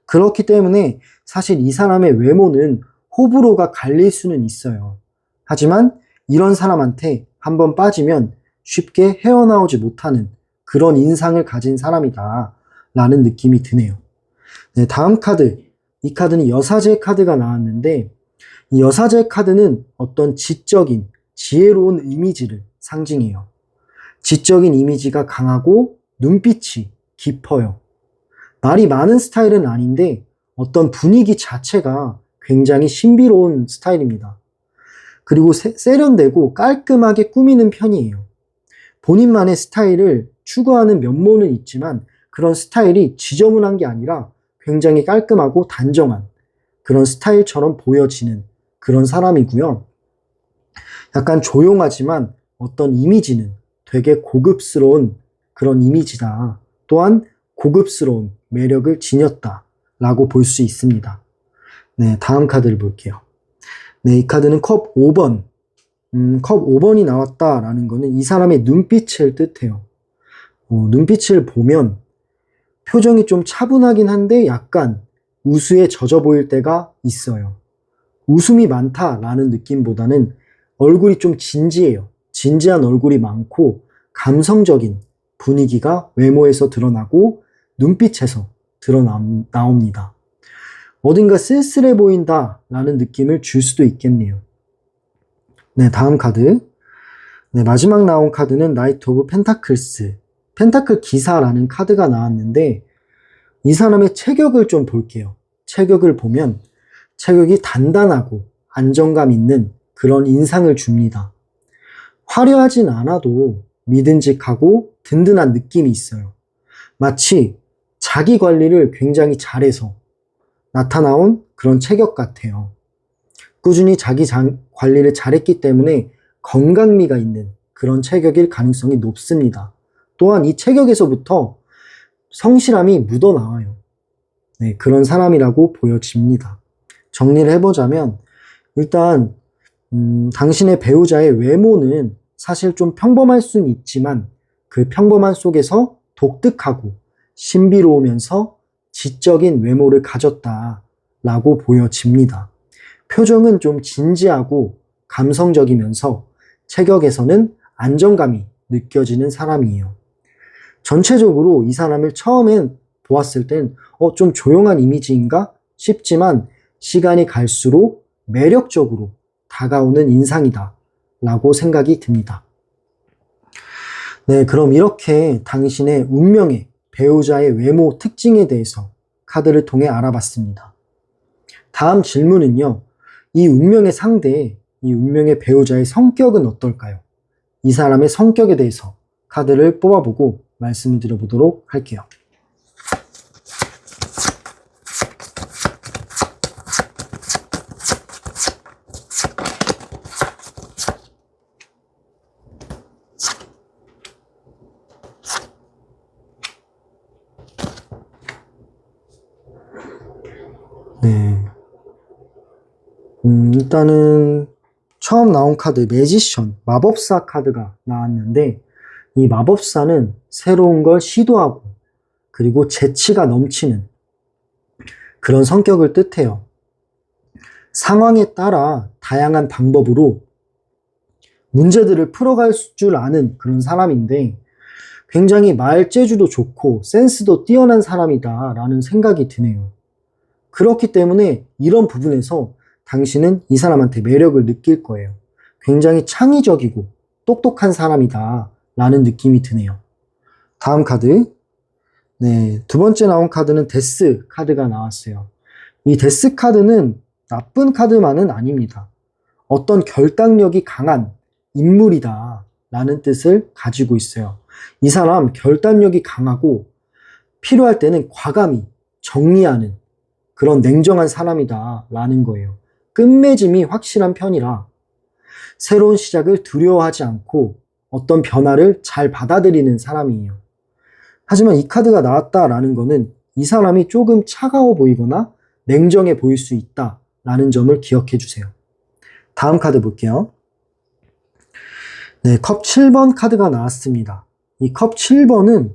그렇기 때문에 사실 이 사람의 외모는 호불호가 갈릴 수는 있어요. 하지만 이런 사람한테 한번 빠지면 쉽게 헤어나오지 못하는 그런 인상을 가진 사람이다 라는 느낌이 드네요. 네, 다음 카드. 이 카드는 여사제 카드가 나왔는데 이 여사제 카드는 어떤 지적인 지혜로운 이미지를 상징해요. 지적인 이미지가 강하고 눈빛이 깊어요. 말이 많은 스타일은 아닌데 어떤 분위기 자체가 굉장히 신비로운 스타일입니다. 그리고 세련되고 깔끔하게 꾸미는 편이에요. 본인만의 스타일을 추구하는 면모는 있지만 그런 스타일이 지저분한 게 아니라 굉장히 깔끔하고 단정한 그런 스타일처럼 보여지는 그런 사람이고요. 약간 조용하지만 어떤 이미지는 되게 고급스러운 그런 이미지다. 또한 고급스러운 매력을 지녔다 라고 볼 수 있습니다. 네, 다음 카드를 볼게요. 네, 이 카드는 컵 5번. 컵 5번이 나왔다라는 거는 이 사람의 눈빛을 뜻해요. 눈빛을 보면 표정이 좀 차분하긴 한데 약간 우수에 젖어 보일 때가 있어요. 웃음이 많다라는 느낌보다는 얼굴이 좀 진지해요. 진지한 얼굴이 많고 감성적인 분위기가 외모에서 드러나고 눈빛에서 드러나옵니다. 어딘가 쓸쓸해 보인다라는 느낌을 줄 수도 있겠네요. 네, 다음 카드. 네, 마지막 나온 카드는 나이트 오브 펜타클스. 펜타클 기사라는 카드가 나왔는데 이 사람의 체격을 좀 볼게요. 체격을 보면 체격이 단단하고 안정감 있는 그런 인상을 줍니다. 화려하진 않아도 믿음직하고 든든한 느낌이 있어요. 마치 자기 관리를 굉장히 잘해서 나타나온 그런 체격 같아요. 꾸준히 자기 관리를 잘했기 때문에 건강미가 있는 그런 체격일 가능성이 높습니다. 또한 이 체격에서부터 성실함이 묻어나와요. 네, 그런 사람이라고 보여집니다. 정리를 해보자면 일단 당신의 배우자의 외모는 사실 좀 평범할 수는 있지만 그 평범한 속에서 독특하고 신비로우면서 지적인 외모를 가졌다라고 보여집니다. 표정은 좀 진지하고 감성적이면서 체격에서는 안정감이 느껴지는 사람이에요. 전체적으로 이 사람을 처음엔 보았을 땐 좀 조용한 이미지인가 싶지만 시간이 갈수록 매력적으로 다가오는 인상이다 라고 생각이 듭니다. 네, 그럼 이렇게 당신의 운명의 배우자의 외모 특징에 대해서 카드를 통해 알아봤습니다. 다음 질문은요. 이 운명의 상대, 이 운명의 배우자의 성격은 어떨까요? 이 사람의 성격에 대해서 카드를 뽑아보고 말씀을 드려보도록 할게요. 네. 일단은 처음 나온 카드 매지션, 마법사 카드가 나왔는데 이 마법사는 새로운 걸 시도하고 그리고 재치가 넘치는 그런 성격을 뜻해요. 상황에 따라 다양한 방법으로 문제들을 풀어갈 줄 아는 그런 사람인데 굉장히 말재주도 좋고 센스도 뛰어난 사람이다라는 생각이 드네요. 그렇기 때문에 이런 부분에서 당신은 이 사람한테 매력을 느낄 거예요. 굉장히 창의적이고 똑똑한 사람이다 라는 느낌이 드네요. 다음 카드. 네, 두 번째 나온 카드는 데스 카드가 나왔어요. 이 데스 카드는 나쁜 카드만은 아닙니다. 어떤 결단력이 강한 인물이다 라는 뜻을 가지고 있어요. 이 사람 결단력이 강하고 필요할 때는 과감히 정리하는 그런 냉정한 사람이다 라는 거예요. 끝맺음이 확실한 편이라 새로운 시작을 두려워하지 않고 어떤 변화를 잘 받아들이는 사람이에요. 하지만 이 카드가 나왔다라는 거는 이 사람이 조금 차가워 보이거나 냉정해 보일 수 있다라는 점을 기억해 주세요. 다음 카드 볼게요. 네, 컵 7번 카드가 나왔습니다. 이 컵 7번은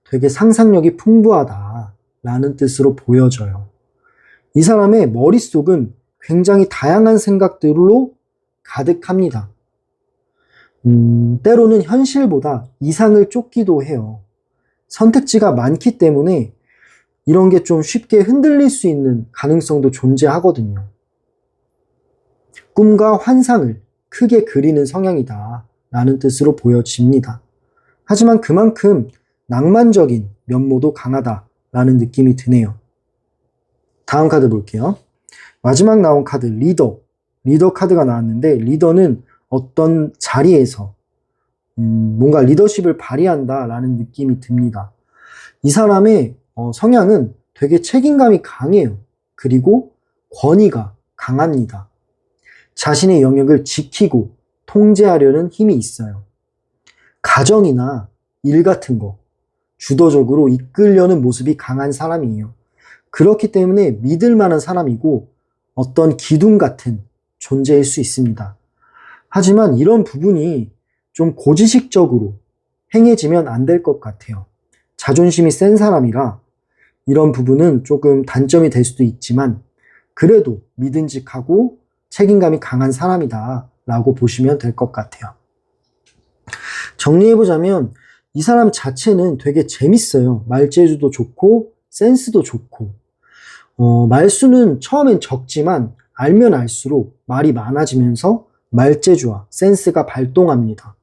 되게 상상력이 풍부하다라는 뜻으로 보여져요. 이 사람의 머릿속은 굉장히 다양한 생각들로 가득합니다. 때로는 현실보다 이상을 쫓기도 해요. 선택지가 많기 때문에 이런 게 좀 쉽게 흔들릴 수 있는 가능성도 존재하거든요. 꿈과 환상을 크게 그리는 성향이다 라는 뜻으로 보여집니다. 하지만 그만큼 낭만적인 면모도 강하다 라는 느낌이 드네요. 다음 카드 볼게요. 마지막 나온 카드 리더 카드가 나왔는데 리더는 어떤 자리에서 뭔가 리더십을 발휘한다 라는 느낌이 듭니다. 이 사람의 성향은 되게 책임감이 강해요. 그리고 권위가 강합니다. 자신의 영역을 지키고 통제하려는 힘이 있어요. 가정이나 일 같은 거 주도적으로 이끌려는 모습이 강한 사람이에요. 그렇기 때문에 믿을 만한 사람이고 어떤 기둥 같은 존재일 수 있습니다. 하지만 이런 부분이 좀 고지식적으로 행해지면 안 될 것 같아요. 자존심이 센 사람이라 이런 부분은 조금 단점이 될 수도 있지만 그래도 믿음직하고 책임감이 강한 사람이다 라고 보시면 될 것 같아요. 정리해보자면 이 사람 자체는 되게 재밌어요. 말재주도 좋고 센스도 좋고 말수는 처음엔 적지만 알면 알수록 말이 많아지면서 말재주와 센스가 발동합니다.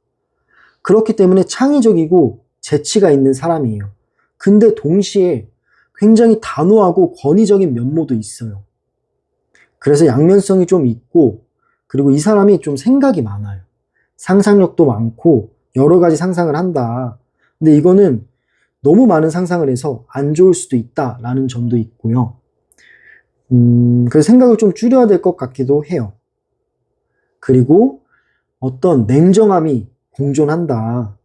그렇기 때문에 창의적이고 재치가 있는 사람이에요. 근데 동시에 굉장히 단호하고 권위적인 면모도 있어요. 그래서 양면성이 좀 있고 그리고 이 사람이 좀 생각이 많아요. 상상력도 많고 여러 가지 상상을 한다. 근데 이거는 너무 많은 상상을 해서 안 좋을 수도 있다라는 점도 있고요. 그래서 생각을 좀 줄여야 될 것 같기도 해요. 그리고 어떤 냉정함이 공존한다.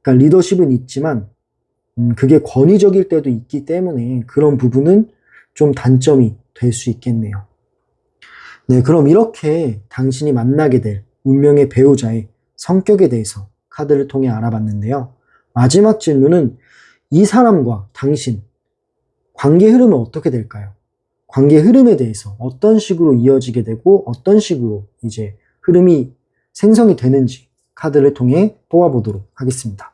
그러니까 리더십은 있지만 그게 권위적일 때도 있기 때문에 그런 부분은 좀 단점이 될 수 있겠네요. 네, 그럼 이렇게 당신이 만나게 될 운명의 배우자의 성격에 대해서 카드를 통해 알아봤는데요. 마지막 질문은 이 사람과 당신 관계 흐름은 어떻게 될까요? 관계 흐름에 대해서 어떤 식으로 이어지게 되고 어떤 식으로 이제 흐름이 생성이 되는지 카드를 통해 뽑아보도록 하겠습니다.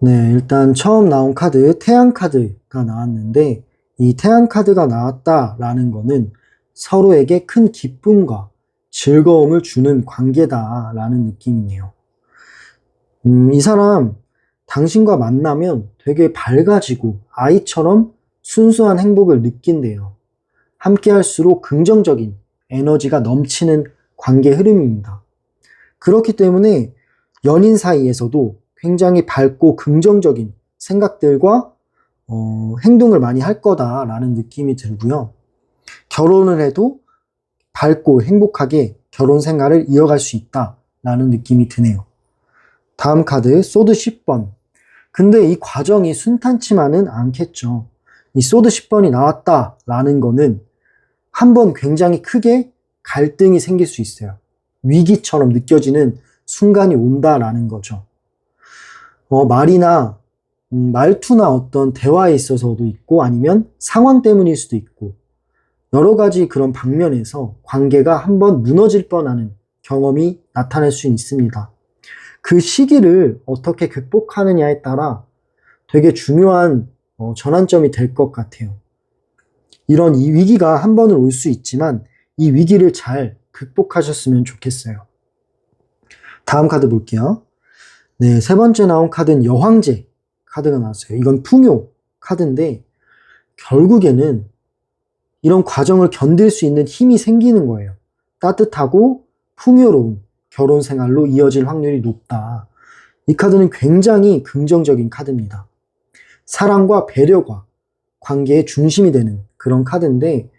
네, 일단 처음 나온 카드, 태양 카드가 나왔는데, 이 태양 카드가 나왔다라는 거는 서로에게 큰 기쁨과 즐거움을 주는 관계다라는 느낌이네요. 이 사람, 당신과 만나면 되게 밝아지고 아이처럼 순수한 행복을 느낀대요. 함께 할수록 긍정적인 에너지가 넘치는 관계 흐름입니다. 그렇기 때문에 연인 사이에서도 굉장히 밝고 긍정적인 생각들과 행동을 많이 할 거다라는 느낌이 들고요. 결혼을 해도 밝고 행복하게 결혼 생활을 이어갈 수 있다라는 느낌이 드네요. 다음 카드, 소드 10번. 근데 이 과정이 순탄치만은 않겠죠. 이 소드 10번이 나왔다라는 거는 한번 굉장히 크게 갈등이 생길 수 있어요. 위기처럼 느껴지는 순간이 온다라는 거죠. 말이나 말투나 어떤 대화에 있어서도 있고 아니면 상황 때문일 수도 있고 여러 가지 그런 방면에서 관계가 한번 무너질 뻔하는 경험이 나타날 수 있습니다. 그 시기를 어떻게 극복하느냐에 따라 되게 중요한 전환점이 될 것 같아요. 이런 이 위기가 한 번은 올 수 있지만 이 위기를 잘 극복하셨으면 좋겠어요. 다음 카드 볼게요. 네, 세 번째 나온 카드는 여황제 카드가 나왔어요. 이건 풍요 카드인데 결국에는 이런 과정을 견딜 수 있는 힘이 생기는 거예요. 따뜻하고 풍요로운 결혼 생활로 이어질 확률이 높다. 이 카드는 굉장히 긍정적인 카드입니다. 사랑과 배려가 관계의 중심이 되는 그런 카드인데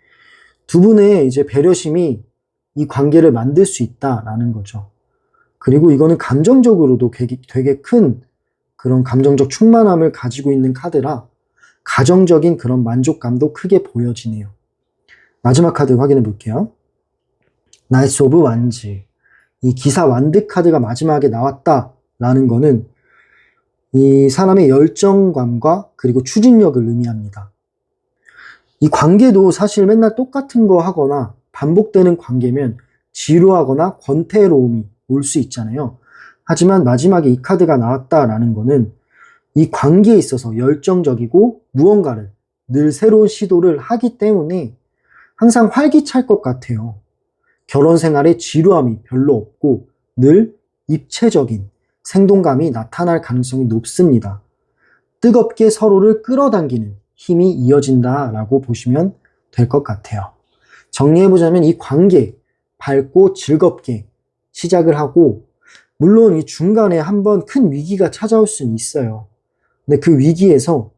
두 분의 이제 배려심이 이 관계를 만들 수 있다라는 거죠. 그리고 이거는 감정적으로도 되게 큰 그런 감정적 충만함을 가지고 있는 카드라 가정적인 그런 만족감도 크게 보여지네요. 마지막 카드 확인해 볼게요. 나이트 오브 완즈. 이 기사 완드 카드가 마지막에 나왔다라는 거는 이 사람의 열정감과 그리고 추진력을 의미합니다. 이 관계도 사실 맨날 똑같은 거 하거나 반복되는 관계면 지루하거나 권태로움이 올 수 있잖아요. 하지만 마지막에 이 카드가 나왔다라는 거는 이 관계에 있어서 열정적이고 무언가를 늘 새로운 시도를 하기 때문에 항상 활기찰 것 같아요. 결혼 생활에 지루함이 별로 없고 늘 입체적인 생동감이 나타날 가능성이 높습니다. 뜨겁게 서로를 끌어당기는 힘이 이어진다라고 보시면 될 것 같아요. 정리해보자면 이 관계, 밝고 즐겁게 시작을 하고 물론 이 중간에 한번 큰 위기가 찾아올 수는 있어요. 근데 그 위기에서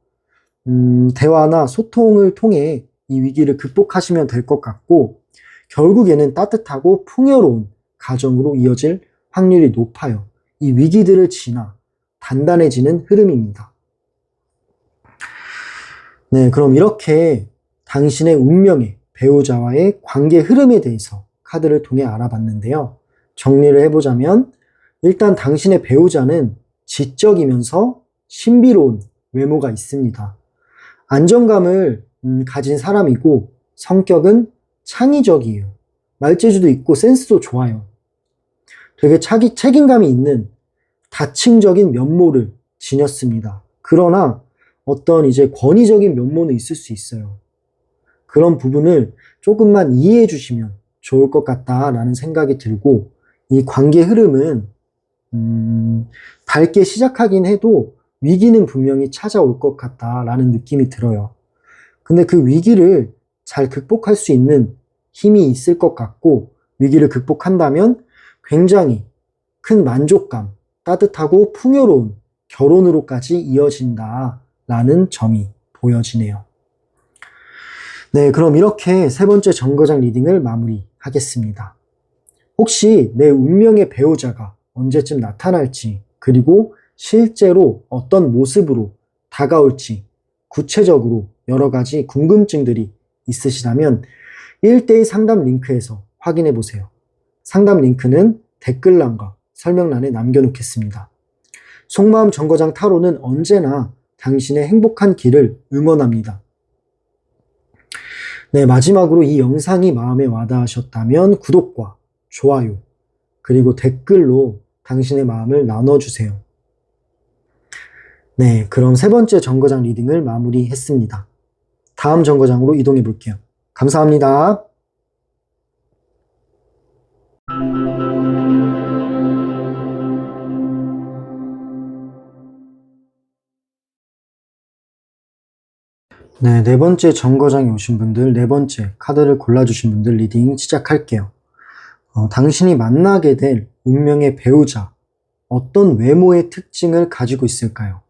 대화나 소통을 통해 이 위기를 극복하시면 될 것 같고 결국에는 따뜻하고 풍요로운 가정으로 이어질 확률이 높아요. 이 위기들을 지나 단단해지는 흐름입니다. 네, 그럼 이렇게 당신의 운명의 배우자와의 관계 흐름에 대해서 카드를 통해 알아봤는데요. 정리를 해보자면 일단 당신의 배우자는 지적이면서 신비로운 외모가 있습니다. 안정감을 가진 사람이고 성격은 창의적이에요. 말재주도 있고 센스도 좋아요. 되게 책임감이 있는 다층적인 면모를 지녔습니다. 그러나 어떤 이제 권위적인 면모는 있을 수 있어요. 그런 부분을 조금만 이해해 주시면 좋을 것 같다라는 생각이 들고 이 관계 흐름은 밝게 시작하긴 해도 위기는 분명히 찾아올 것 같다라는 느낌이 들어요. 근데 그 위기를 잘 극복할 수 있는 힘이 있을 것 같고 위기를 극복한다면 굉장히 큰 만족감, 따뜻하고 풍요로운 결혼으로까지 이어진다라는 점이 보여지네요. 네, 그럼 이렇게 세 번째 정거장 리딩을 마무리하겠습니다. 혹시 내 운명의 배우자가 언제쯤 나타날지 그리고 실제로 어떤 모습으로 다가올지 구체적으로 여러 가지 궁금증들이 있으시다면 1대1 상담 링크에서 확인해 보세요. 상담 링크는 댓글란과 설명란에 남겨놓겠습니다. 속마음 정거장 타로는 언제나 당신의 행복한 길을 응원합니다. 네, 마지막으로 이 영상이 마음에 와닿으셨다면 구독과 좋아요 그리고 댓글로 당신의 마음을 나눠주세요. 네, 그럼 세 번째 정거장 리딩을 마무리했습니다. 다음 정거장으로 이동해 볼게요. 감사합니다. 네, 네 번째 정거장에 오신 분들, 네 번째 카드를 골라주신 분들 리딩 시작할게요. 당신이 만나게 될 운명의 배우자, 어떤 외모의 특징을 가지고 있을까요?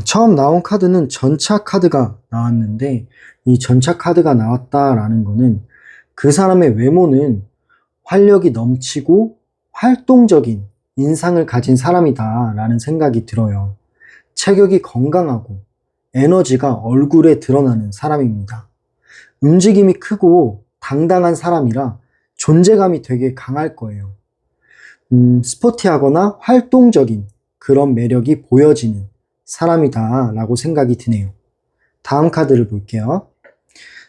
처음 나온 카드는 전차 카드가 나왔는데, 이 전차 카드가 나왔다라는 거는 그 사람의 외모는 활력이 넘치고 활동적인 인상을 가진 사람이다라는 생각이 들어요. 체격이 건강하고 에너지가 얼굴에 드러나는 사람입니다. 움직임이 크고 당당한 사람이라 존재감이 되게 강할 거예요. 스포티하거나 활동적인 그런 매력이 보여지는 사람이다 라고 생각이 드네요. 다음 카드를 볼게요.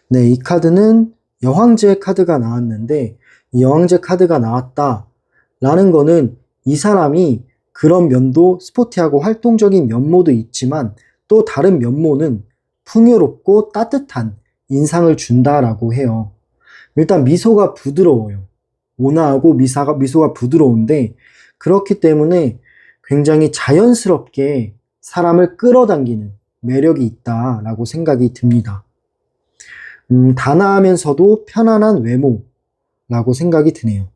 네, 이 카드는 여왕제 카드가 나왔는데 이 여왕제 카드가 나왔다 라는 거는 이 사람이 그런 면도 스포티하고 활동적인 면모도 있지만 또 다른 면모는 풍요롭고 따뜻한 인상을 준다라고 해요. 일단 미소가 부드러워요. 온화하고 미소가 부드러운데 그렇기 때문에 굉장히 자연스럽게 사람을 끌어당기는 매력이 있다라고 생각이 듭니다. 단아하면서도 편안한 외모라고 생각이 드네요.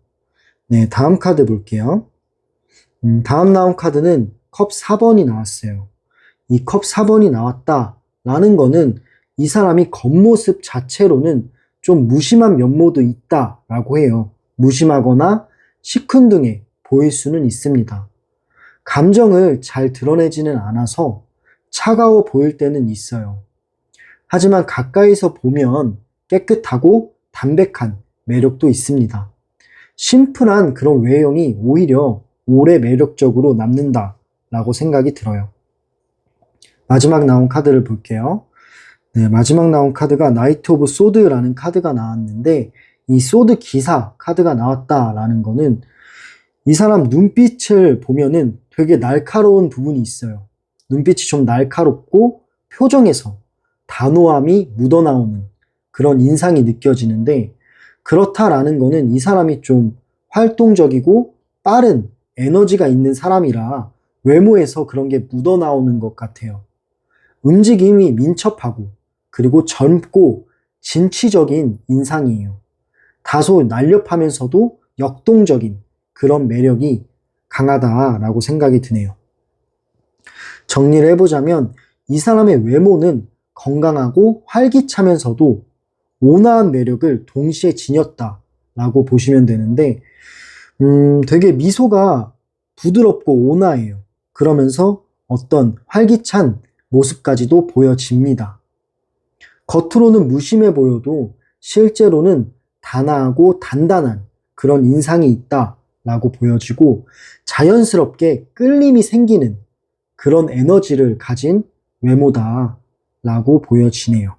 네, 다음 카드 볼게요. 다음 나온 카드는 컵 4번이 나왔어요. 이 컵 4번이 나왔다라는 거는 이 사람이 겉모습 자체로는 좀 무심한 면모도 있다라고 해요. 무심하거나 시큰둥해 보일 수는 있습니다. 감정을 잘 드러내지는 않아서 차가워 보일 때는 있어요. 하지만 가까이서 보면 깨끗하고 담백한 매력도 있습니다. 심플한 그런 외형이 오히려 오래 매력적으로 남는다라고 생각이 들어요. 마지막 나온 카드를 볼게요. 네, 마지막 나온 카드가 나이트 오브 소드라는 카드가 나왔는데 이 소드 기사 카드가 나왔다라는 거는 이 사람 눈빛을 보면은 되게 날카로운 부분이 있어요. 눈빛이 좀 날카롭고 표정에서 단호함이 묻어나오는 그런 인상이 느껴지는데 그렇다라는 거는 이 사람이 좀 활동적이고 빠른 에너지가 있는 사람이라 외모에서 그런 게 묻어나오는 것 같아요. 움직임이 민첩하고 그리고 젊고 진취적인 인상이에요. 다소 날렵하면서도 역동적인 그런 매력이 강하다라고 생각이 드네요. 정리를 해보자면 이 사람의 외모는 건강하고 활기차면서도 온화한 매력을 동시에 지녔다라고 보시면 되는데 되게 미소가 부드럽고 온화해요. 그러면서 어떤 활기찬 모습까지도 보여집니다. 겉으로는 무심해 보여도 실제로는 단아하고 단단한 그런 인상이 있다라고 보여지고 자연스럽게 끌림이 생기는 그런 에너지를 가진 외모다라고 보여지네요.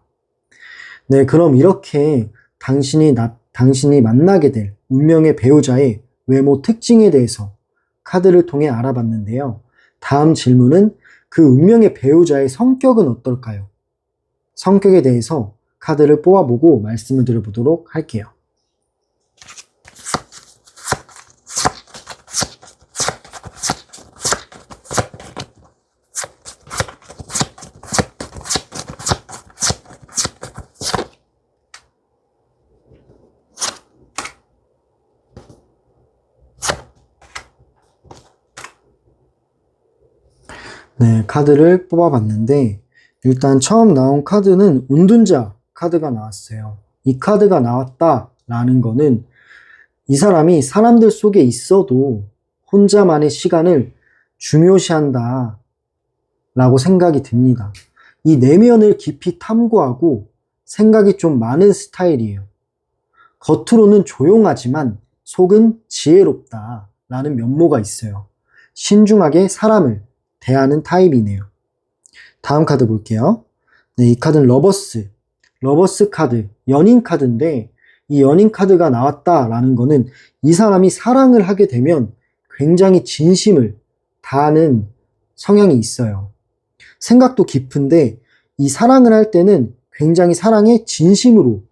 네, 그럼 이렇게 당신이 만나게 될 운명의 배우자의 외모 특징에 대해서 카드를 통해 알아봤는데요. 다음 질문은 그 운명의 배우자의 성격은 어떨까요? 성격에 대해서 카드를 뽑아보고 말씀을 드려보도록 할게요. 네, 카드를 뽑아봤는데 일단 처음 나온 카드는 운둔자 카드가 나왔어요. 이 카드가 나왔다라는 거는 이 사람이 사람들 속에 있어도 혼자만의 시간을 중요시한다 라고 생각이 듭니다. 이 내면을 깊이 탐구하고 생각이 좀 많은 스타일이에요. 겉으로는 조용하지만 속은 지혜롭다 라는 면모가 있어요. 신중하게 사람을 대하는 타입이네요. 다음 카드 볼게요. 네, 이 카드는 러버스 카드, 연인 카드인데 이 연인 카드가 나왔다라는 거는 이 사람이 사랑을 하게 되면 굉장히 진심을 다하는 성향이 있어요. 생각도 깊은데 이 사랑을 할 때는 굉장히 사랑에 진심으로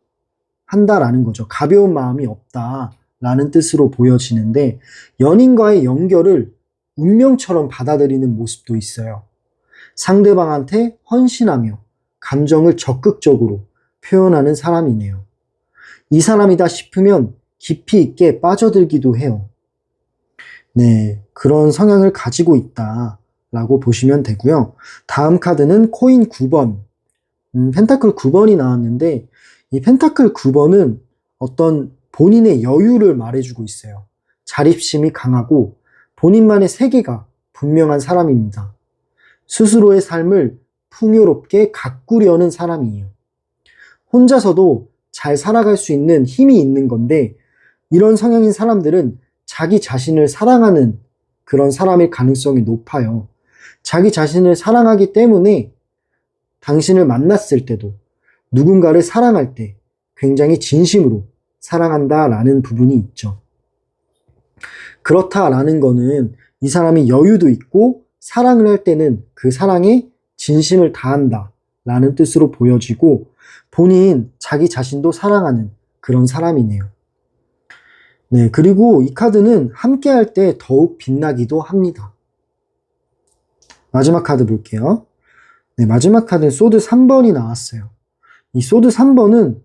한다라는 거죠. 가벼운 마음이 없다라는 뜻으로 보여지는데 연인과의 연결을 운명처럼 받아들이는 모습도 있어요. 상대방한테 헌신하며 감정을 적극적으로 표현하는 사람이네요. 이 사람이다 싶으면 깊이 있게 빠져들기도 해요. 네, 그런 성향을 가지고 있다라고 보시면 되고요. 다음 카드는 코인 9번. 펜타클 9번이 나왔는데 이 펜타클 9번은 어떤 본인의 여유를 말해주고 있어요. 자립심이 강하고 본인만의 세계가 분명한 사람입니다. 스스로의 삶을 풍요롭게 가꾸려는 사람이에요. 혼자서도 잘 살아갈 수 있는 힘이 있는 건데 이런 성향인 사람들은 자기 자신을 사랑하는 그런 사람일 가능성이 높아요. 자기 자신을 사랑하기 때문에 당신을 만났을 때도 누군가를 사랑할 때 굉장히 진심으로 사랑한다라는 부분이 있죠. 그렇다라는 거는 이 사람이 여유도 있고 사랑을 할 때는 그 사랑에 진심을 다한다라는 뜻으로 보여지고 본인 자기 자신도 사랑하는 그런 사람이네요. 네, 그리고 이 카드는 함께 할 때 더욱 빛나기도 합니다. 마지막 카드 볼게요. 네, 마지막 카드는 소드 3번이 나왔어요. 이 소드 3번은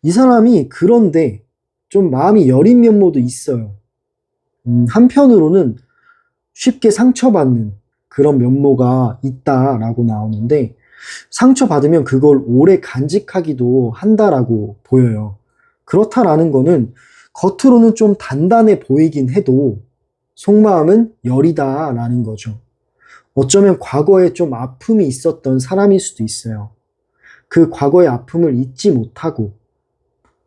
이 사람이 그런데 좀 마음이 여린 면모도 있어요. 한편으로는 쉽게 상처받는 그런 면모가 있다라고 나오는데 상처받으면 그걸 오래 간직하기도 한다라고 보여요. 그렇다라는 거는 겉으로는 좀 단단해 보이긴 해도 속마음은 여리다라는 거죠. 어쩌면 과거에 좀 아픔이 있었던 사람일 수도 있어요. 그 과거의 아픔을 잊지 못하고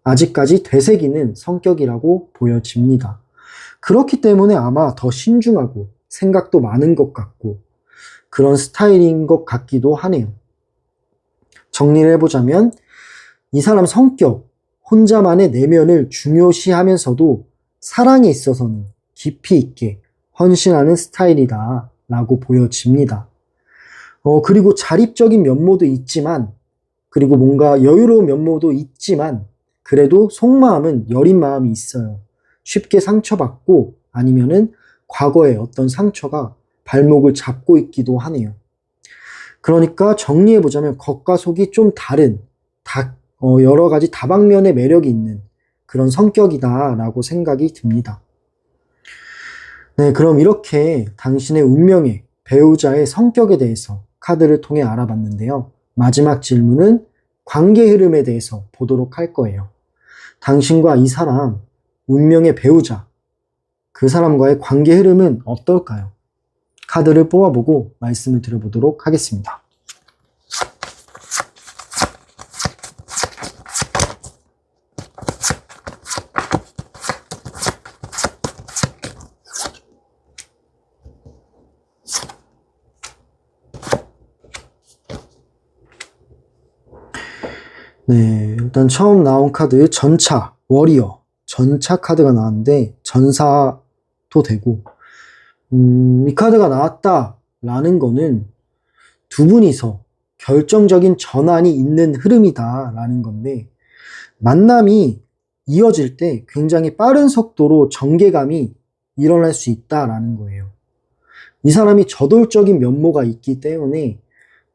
아직까지 되새기는 성격이라고 보여집니다. 그렇기 때문에 아마 더 신중하고 생각도 많은 것 같고 그런 스타일인 것 같기도 하네요. 정리를 해보자면 이 사람 성격, 혼자만의 내면을 중요시하면서도 사랑에 있어서는 깊이 있게 헌신하는 스타일이다 라고 보여집니다. 그리고 자립적인 면모도 있지만 그리고 뭔가 여유로운 면모도 있지만 그래도 속마음은 여린 마음이 있어요. 쉽게 상처받고 아니면은 과거의 어떤 상처가 발목을 잡고 있기도 하네요. 그러니까 정리해보자면 겉과 속이 좀 다른 여러 가지 다방면의 매력이 있는 그런 성격이다라고 생각이 듭니다. 네, 그럼 이렇게 당신의 운명의 배우자의 성격에 대해서 카드를 통해 알아봤는데요. 마지막 질문은 관계 흐름에 대해서 보도록 할 거예요. 당신과 이 사람, 운명의 배우자, 그 사람과의 관계 흐름은 어떨까요? 카드를 뽑아보고 말씀을 드려보도록 하겠습니다. 네, 일단 처음 나온 카드 전차, 워리어, 전차 카드가 나왔는데 전사도 되고 이 카드가 나왔다라는 거는 두 분이서 결정적인 전환이 있는 흐름이다라는 건데 만남이 이어질 때 굉장히 빠른 속도로 전개감이 일어날 수 있다라는 거예요. 이 사람이 저돌적인 면모가 있기 때문에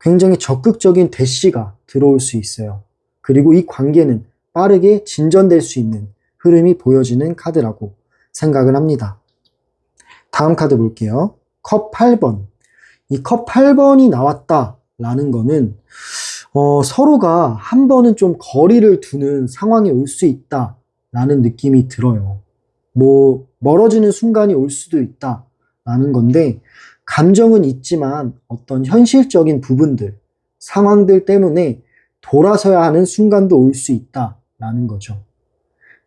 굉장히 적극적인 대시가 들어올 수 있어요. 그리고 이 관계는 빠르게 진전될 수 있는 흐름이 보여지는 카드라고 생각을 합니다. 다음 카드 볼게요. 컵 8번. 이 컵 8번이 나왔다라는 거는 서로가 한 번은 좀 거리를 두는 상황이 올 수 있다라는 느낌이 들어요. 멀어지는 순간이 올 수도 있다라는 건데 감정은 있지만 어떤 현실적인 부분들, 상황들 때문에 돌아서야 하는 순간도 올 수 있다라는 거죠.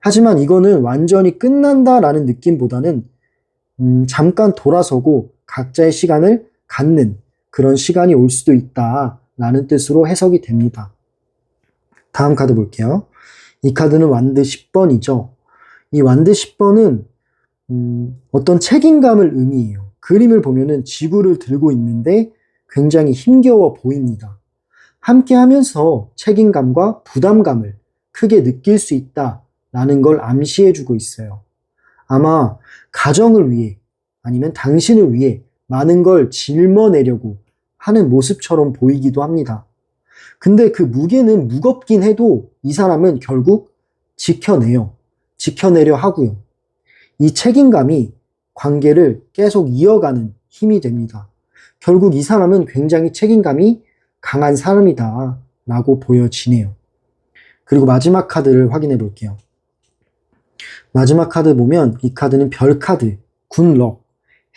하지만 이거는 완전히 끝난다라는 느낌보다는 잠깐 돌아서고 각자의 시간을 갖는 그런 시간이 올 수도 있다라는 뜻으로 해석이 됩니다. 다음 카드 볼게요. 이 카드는 완드 10번이죠. 이 완드 10번은 어떤 책임감을 의미해요. 그림을 보면은 지구를 들고 있는데 굉장히 힘겨워 보입니다. 함께 하면서 책임감과 부담감을 크게 느낄 수 있다라는 걸 암시해주고 있어요. 아마 가정을 위해 아니면 당신을 위해 많은 걸 짊어내려고 하는 모습처럼 보이기도 합니다. 근데 그 무게는 무겁긴 해도 이 사람은 결국 지켜내요. 지켜내려 하고요. 이 책임감이 관계를 계속 이어가는 힘이 됩니다. 결국 이 사람은 굉장히 책임감이 강한 사람이다 라고 보여지네요. 그리고 마지막 카드를 확인해 볼게요. 마지막 카드 보면 이 카드는 별 카드, 굿럭,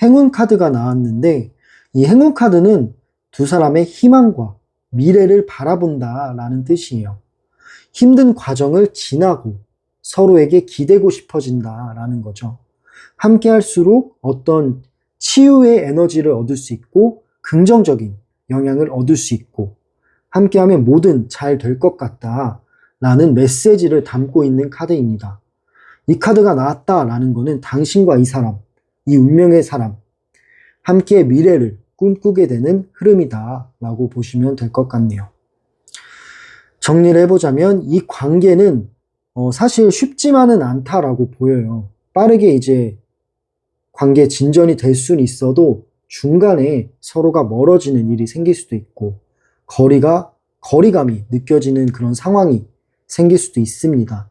행운 카드가 나왔는데 이 행운 카드는 두 사람의 희망과 미래를 바라본다 라는 뜻이에요. 힘든 과정을 지나고 서로에게 기대고 싶어진다 라는 거죠. 함께 할수록 어떤 치유의 에너지를 얻을 수 있고 긍정적인 영향을 얻을 수 있고 함께하면 뭐든 잘 될 것 같다 라는 메시지를 담고 있는 카드입니다. 이 카드가 나왔다라는 것은 당신과 이 사람, 이 운명의 사람, 함께 미래를 꿈꾸게 되는 흐름이다 라고 보시면 될 것 같네요. 정리를 해보자면 이 관계는 사실 쉽지만은 않다라고 보여요. 빠르게 이제 관계 진전이 될 수는 있어도 중간에 서로가 멀어지는 일이 생길 수도 있고 거리감이 느껴지는 그런 상황이 생길 수도 있습니다.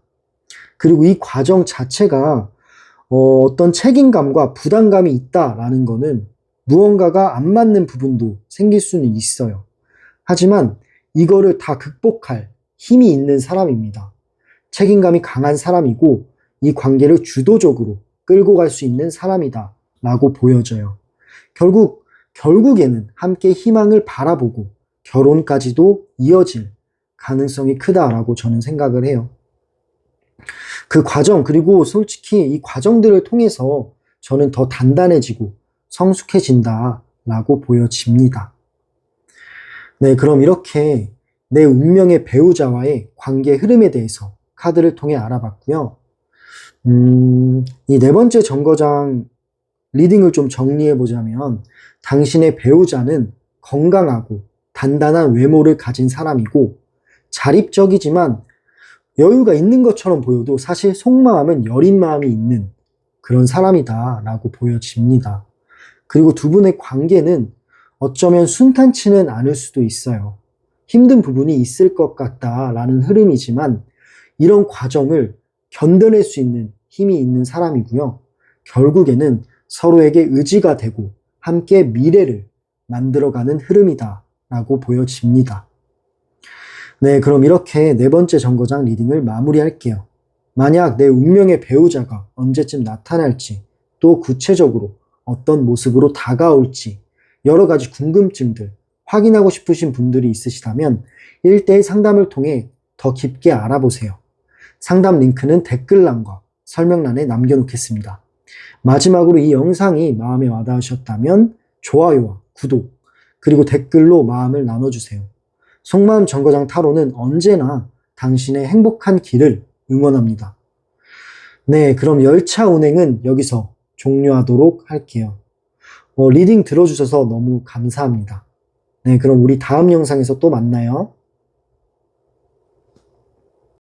그리고 이 과정 자체가 어떤 책임감과 부담감이 있다라는 거는 무언가가 안 맞는 부분도 생길 수는 있어요. 하지만 이거를 다 극복할 힘이 있는 사람입니다. 책임감이 강한 사람이고 이 관계를 주도적으로 끌고 갈 수 있는 사람이다 라고 보여져요. 결국에는 함께 희망을 바라보고 결혼까지도 이어질 가능성이 크다라고 저는 생각을 해요. 그 과정, 그리고 솔직히 이 과정들을 통해서 저는 더 단단해지고 성숙해진다라고 보여집니다. 네, 그럼 이렇게 내 운명의 배우자와의 관계 흐름에 대해서 카드를 통해 알아봤고요. 이 네 번째 정거장 리딩을 좀 정리해보자면 당신의 배우자는 건강하고 단단한 외모를 가진 사람이고 자립적이지만 여유가 있는 것처럼 보여도 사실 속마음은 여린 마음이 있는 그런 사람이다 라고 보여집니다. 그리고 두 분의 관계는 어쩌면 순탄치는 않을 수도 있어요. 힘든 부분이 있을 것 같다라는 흐름이지만 이런 과정을 견뎌낼 수 있는 힘이 있는 사람이고요. 결국에는 서로에게 의지가 되고 함께 미래를 만들어가는 흐름이다 라고 보여집니다. 네, 그럼 이렇게 네 번째 정거장 리딩을 마무리할게요. 만약 내 운명의 배우자가 언제쯤 나타날지, 또 구체적으로 어떤 모습으로 다가올지 여러 가지 궁금증들 확인하고 싶으신 분들이 있으시다면 1대1 상담을 통해 더 깊게 알아보세요. 상담 링크는 댓글란과 설명란에 남겨놓겠습니다. 마지막으로 이 영상이 마음에 와닿으셨다면 좋아요와 구독, 그리고 댓글로 마음을 나눠주세요. 속마음 정거장 타로는 언제나 당신의 행복한 길을 응원합니다. 네, 그럼 열차 운행은 여기서 종료하도록 할게요. 리딩 들어주셔서 너무 감사합니다. 네, 그럼 우리 다음 영상에서 또 만나요.